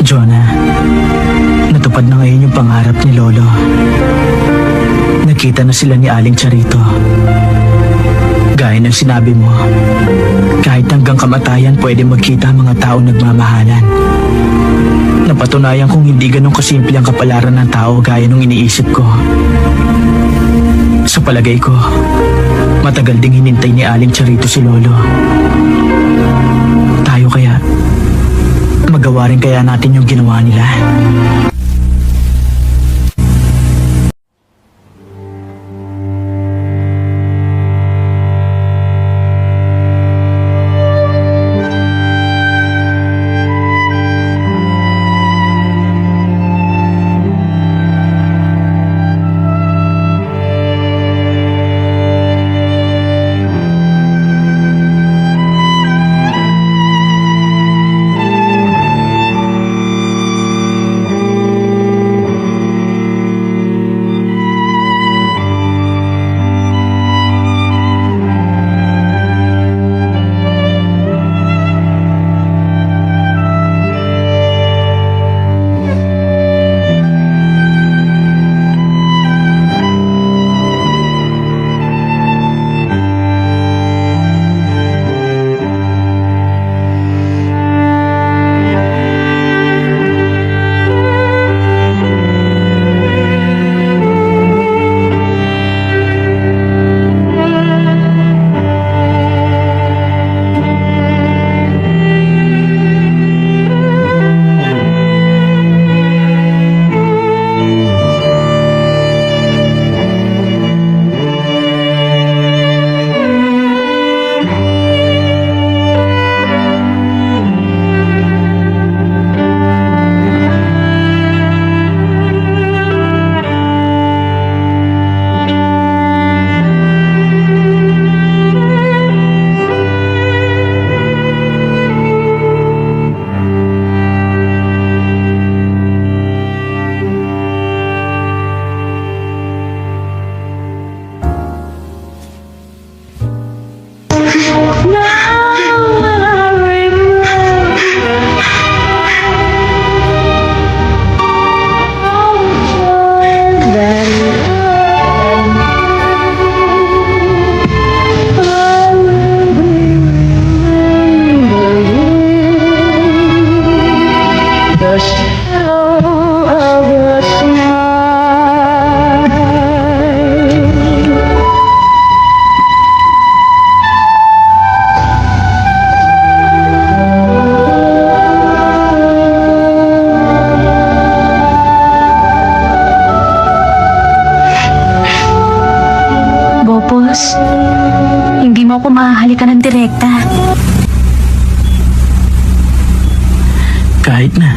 Jonah, natupad na ngayon yung pangarap ni Lolo. Nakita na sila ni Aling Charito. Gaya ng sinabi mo, kahit hanggang kamatayan pwede magkita ang mga tao nagmamahalan. Napatunayan kong hindi ganun kasimple ang kapalaran ng tao gaya nung iniisip ko. Sa palagay ko, matagal ding hinintay ni Aling Charito si Lolo. Tayo kaya, magawa rin kaya natin yung ginawa nila. Hindi mo ako mahahalikan ng direkta. Kahit na.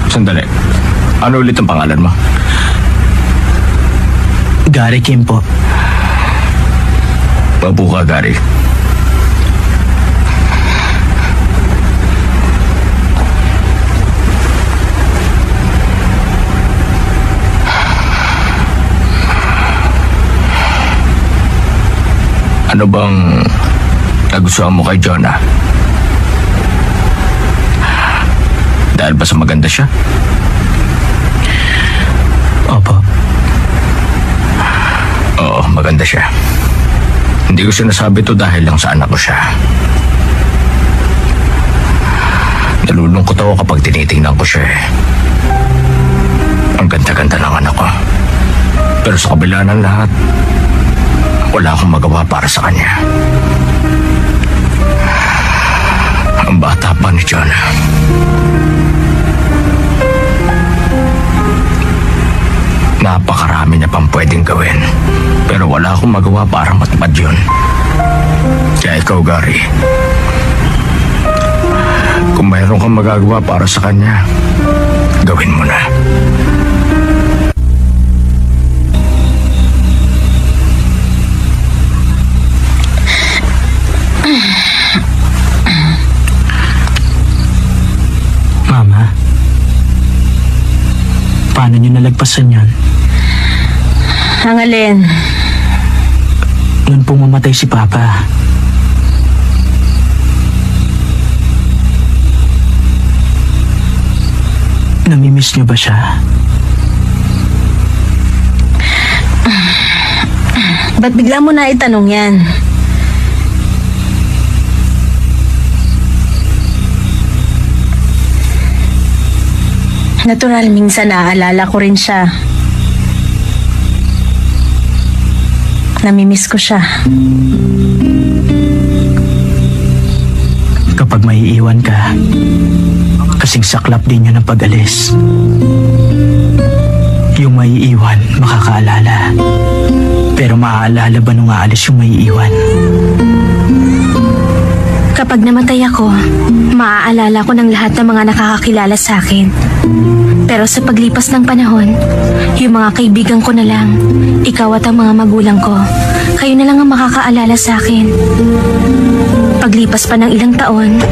Sandali. Ano ulit ang pangalan mo? Gary Kim po. Mabuka, Gary. Ano bang nagustuhan mo kay Jonah? Dahil ba sa maganda siya? Opo. Oo, maganda siya. Hindi ko sinasabi to dahil lang sa anak ko siya. Nalulungkot ako kapag tinitingnan ko siya eh. Ang ganda-ganda ng anak ko. Pero sa kabila ng lahat, wala akong magawa para sa kanya. Ang bata pa ni Jonah. Napakarami niya pang pwedeng gawin. Pero wala akong magawa para matupad yun. Kaya ikaw, Gary, kung mayroon kang magagawa para sa kanya, gawin mo na. Mama, paano niyo nalagpasan yan? Ang alin? Noon pong mamatay si Papa. Namimiss niyo ba siya? Ba't bigla mo na itanong yan? Natural, minsan naaalala ko rin siya. Namimiss ko siya. Kapag maiiwan ka, kasing saklap din yun ang pag-alis. Yung maiiwan, makakaalala. Pero maaalala ba nung aalis yung maiiwan? Kapag namatay ako, maaalala ko ng lahat ng mga nakakakilala sa akin. Pero sa paglipas ng panahon, yung mga kaibigan ko na lang, ikaw at ang mga magulang ko, kayo na lang ang makakaalala sa akin. Paglipas pa ng ilang taon,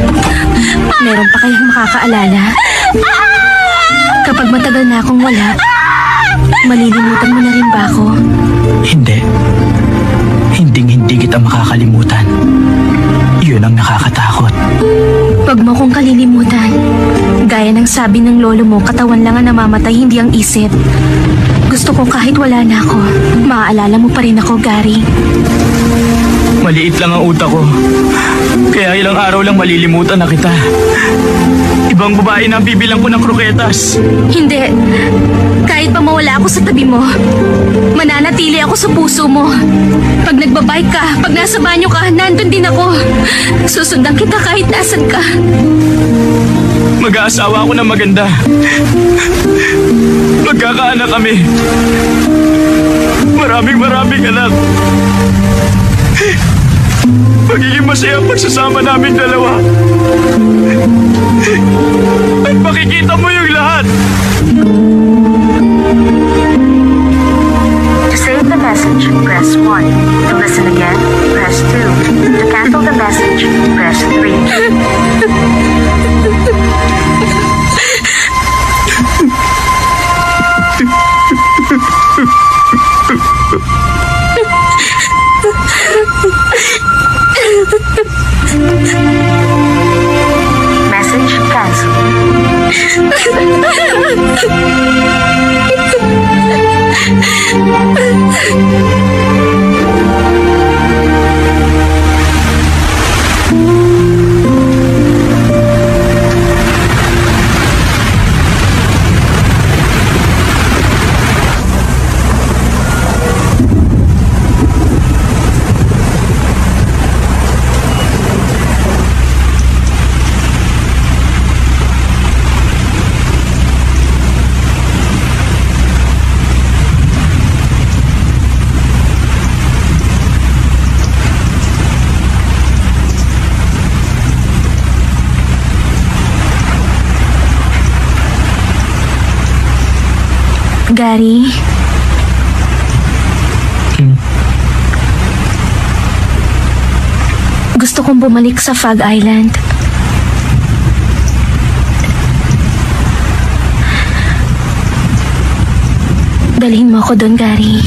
meron pa kayang makakaalala? Kapag matagal na akong wala, malilimutan mo na rin ba ako? Hindi. Hinding-hindi kita makakalimutan. Yun ang nakakatakot. Huwag mo kong kalilimutan. Gaya ng sabi ng lolo mo, katawan lang ang namamatay, hindi ang isip. Gusto ko kahit wala na ako, maaalala mo pa rin ako, Gary. Maliit lang ang utak ko. Kaya ilang araw lang malilimutan na kita. Ibang babae na ang bibilang ko ng kroketas. Hindi. Kahit pa mawala ako sa tabi mo, mananatili ako sa puso mo. Pag nagbabike ka, pag nasa banyo ka, nandun din ako. Susundan kita kahit nasan ka. Mag-aasawa ako ng maganda. Magkakaanak kami. Maraming anak. magiging masaya ang pagsasama namin dalawa. At makikita mo yung lahat. To save the message, press 1. To listen again, press 2. To cancel the message, press 3. Message cancelled. Gary? Gusto kong bumalik sa Fog Island. Dalhin mo ako doon, Gary.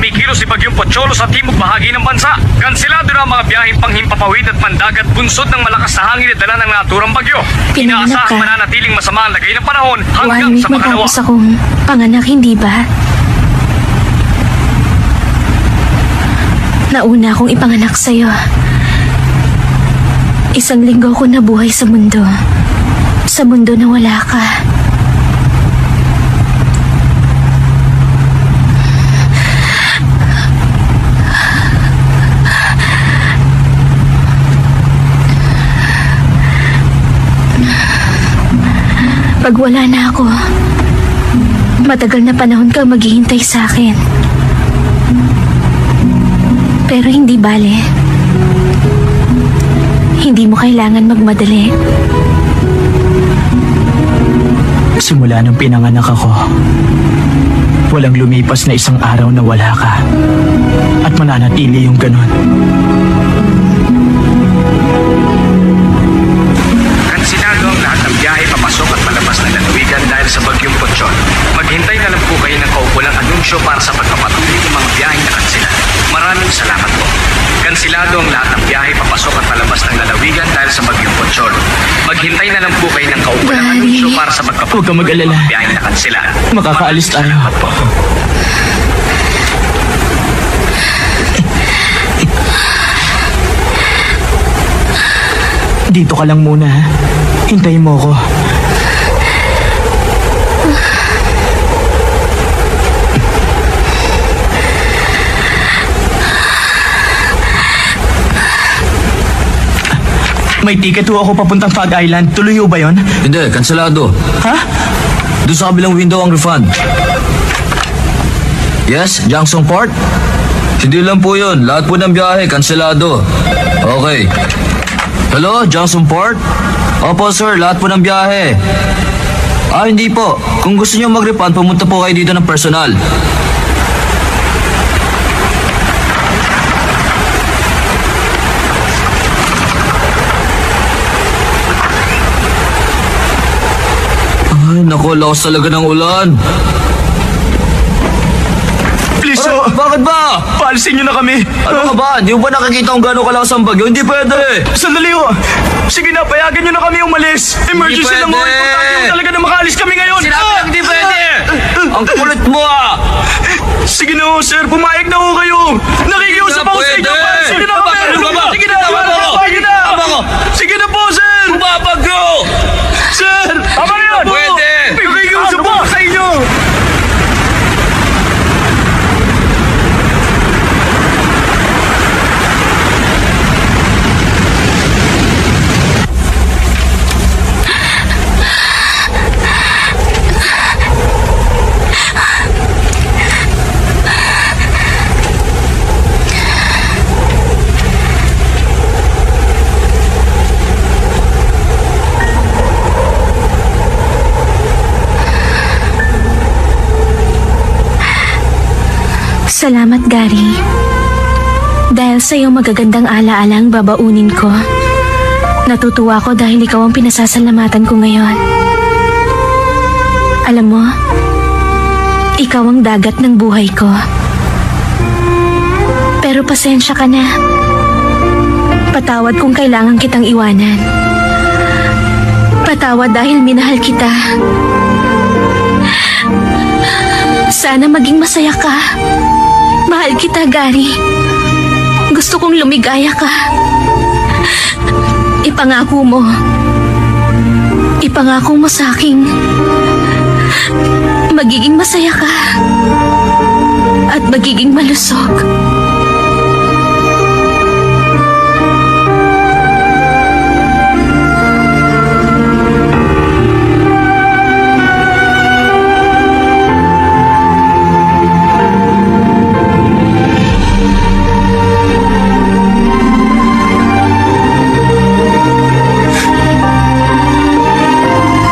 kumikilos si Bagyong Pocholo sa timog bahagi ng bansa. Kansilado na ang mga biyaheng panghimpapawid at pandagat bunsod ng malakas na hangin at dala ng naturang bagyo. Inaasahang mananatiling masama ang lagay ng panahon hanggang sa makalawa. 1 week matapos akong panganak, hindi ba? Nauna akong ipanganak sa'yo. 1 linggo ko nabuhay sa mundo. Sa mundo na wala ka. Pag wala na ako, matagal na panahon kang maghihintay sa akin. Pero hindi bale. Hindi mo kailangan magmadali. Simula nung pinanganak ako, walang lumipas na 1 araw na wala ka. At mananatili yung ganun. Kansilado ang lahat ng biyahe papasok at palabas ng lalawigan dahil sa Bagyong Pochon. Maghintay na lang po kayo ng kaukulang anunsyo para sa pagpapatuloy ng mga biyaheng nakansila. Maraming salamat po. Kansilado ang lahat ng biyahe papasok at palabas ng lalawigan dahil sa Bagyong Pochon. Maghintay na lang po kayo ng kaukulang anunsyo para sa pagpapatuloy Huwag kang mag-alala. ng mga biyaheng nakansila. Makakaalis tayo. Salamat po. Dito ka lang muna, ha? Hintayin mo ako. May ticket ho ako papuntang Fog Island. Tuloy ho ba yon? Hindi, kanselado. Ha? Doon sa kabilang window ang refund. Yes, Jangsong Port? Hindi lang po yun. Lahat po ng biyahe, kanselado. Okay. Hello, Jangsong Port? Opo sir, lahat po ng biyahe. Hindi po. Kung gusto nyo mag-refund, pumunta po kayo dito ng personal. Ay, naku, lakas talaga ng ulan. Please, Bakit ba? paalisin niyo na kami. Ano ka ba? Hindi mo ba nakikita kung gano'ng kalakas ang bagyo? Hindi pwede. Sandali ho. Sige na, payagan niyo na kami umalis. Emergency lang ho. pwede. Importante ho talaga na makaalis kami ngayon. Sinabi lang hindi pwede. Ang kulit mo Sige na ho, sir. Pumayag na ho kayo. Nakikiusap ako sa inyo. pwede. Paalisin niyo na kami. Ano ba ba? Sige na, Tama mo. sige na. Tama mo. Sige na po, sir. Babagyo! Sir, tama na yan. Pwede. Nakikiusap ako sa inyo. Salamat, Gary. Dahil sa iyong magagandang alaala ang babaunin ko. Natutuwa ko dahil ikaw ang pinasasalamatan ko ngayon. Alam mo, ikaw ang dagat ng buhay ko. Pero pasensya ka na. Patawad kung kailangan kitang iwanan. Patawad dahil minahal kita. Sana maging masaya ka. Mahal kita, Gary. Gusto kong lumigaya ka. Ipangako mo. Ipangako mo sa akin. Magiging masaya ka. At magiging malusog.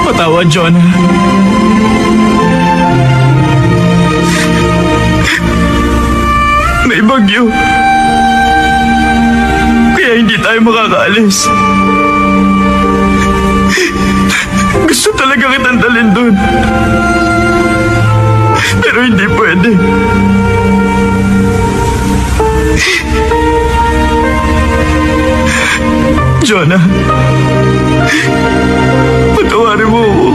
Patawad, John. May bagyo. Kaya hindi tayo makakaalis. Gusto talaga kitang dalhin doon. Pero hindi pwede. Jonah, patawarin mo ako.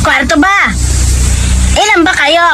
kwarto ba? Ilan ba kayo?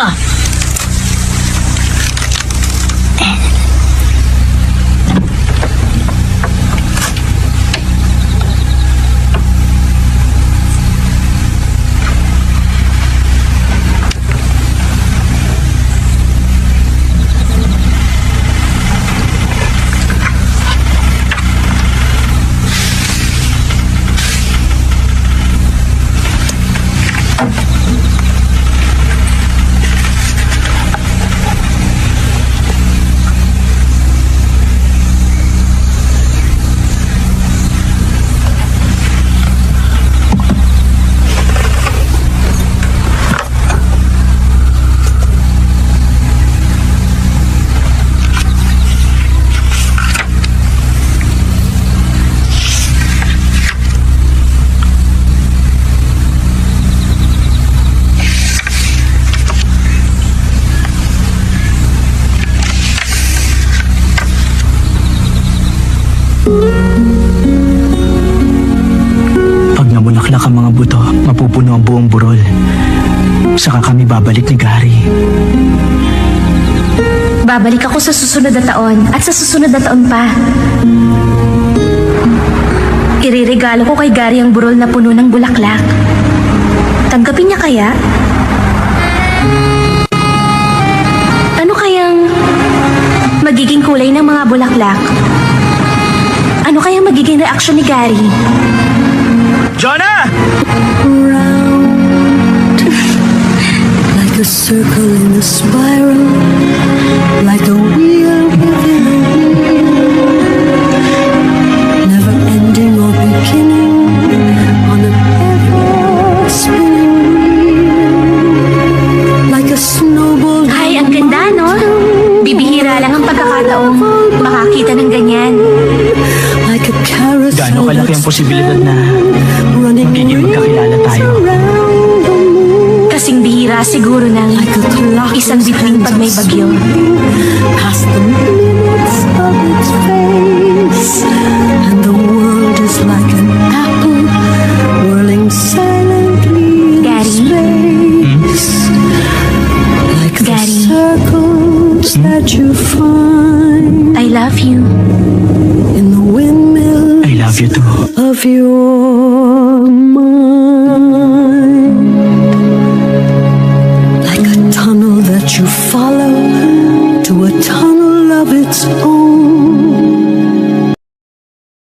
Pag namulaklak ang mga buto, mapupuno ang buong burol. Saka kami babalik ni Gary. Babalik ako sa susunod na taon at sa susunod na taon pa. Iririgalo ko kay Gary ang burol na puno ng bulaklak. Tanggapin niya kaya? Ano kayang magiging kulay ng mga bulaklak? Ano kayang magiging reaksyon ni Gary? Jonah! Like a circle in a spiral, like a wheel within a wheel, never ending or beginning on an ever spinning wheel, like a snowball. Ay, ang ganda, no? Bibihira lang ang pagkakataong makakita ng ganyan. Like a carousel. Gaano kalaki ang posibilidad na magiging magkakilala tayo? Kasing bihira siguro ng isang bituin pag may bagyo. Past the minutes of its face, and the world is like an apple whirling silently in space. Like the circles that you find. I love you. In the windmill. I love you too. Of your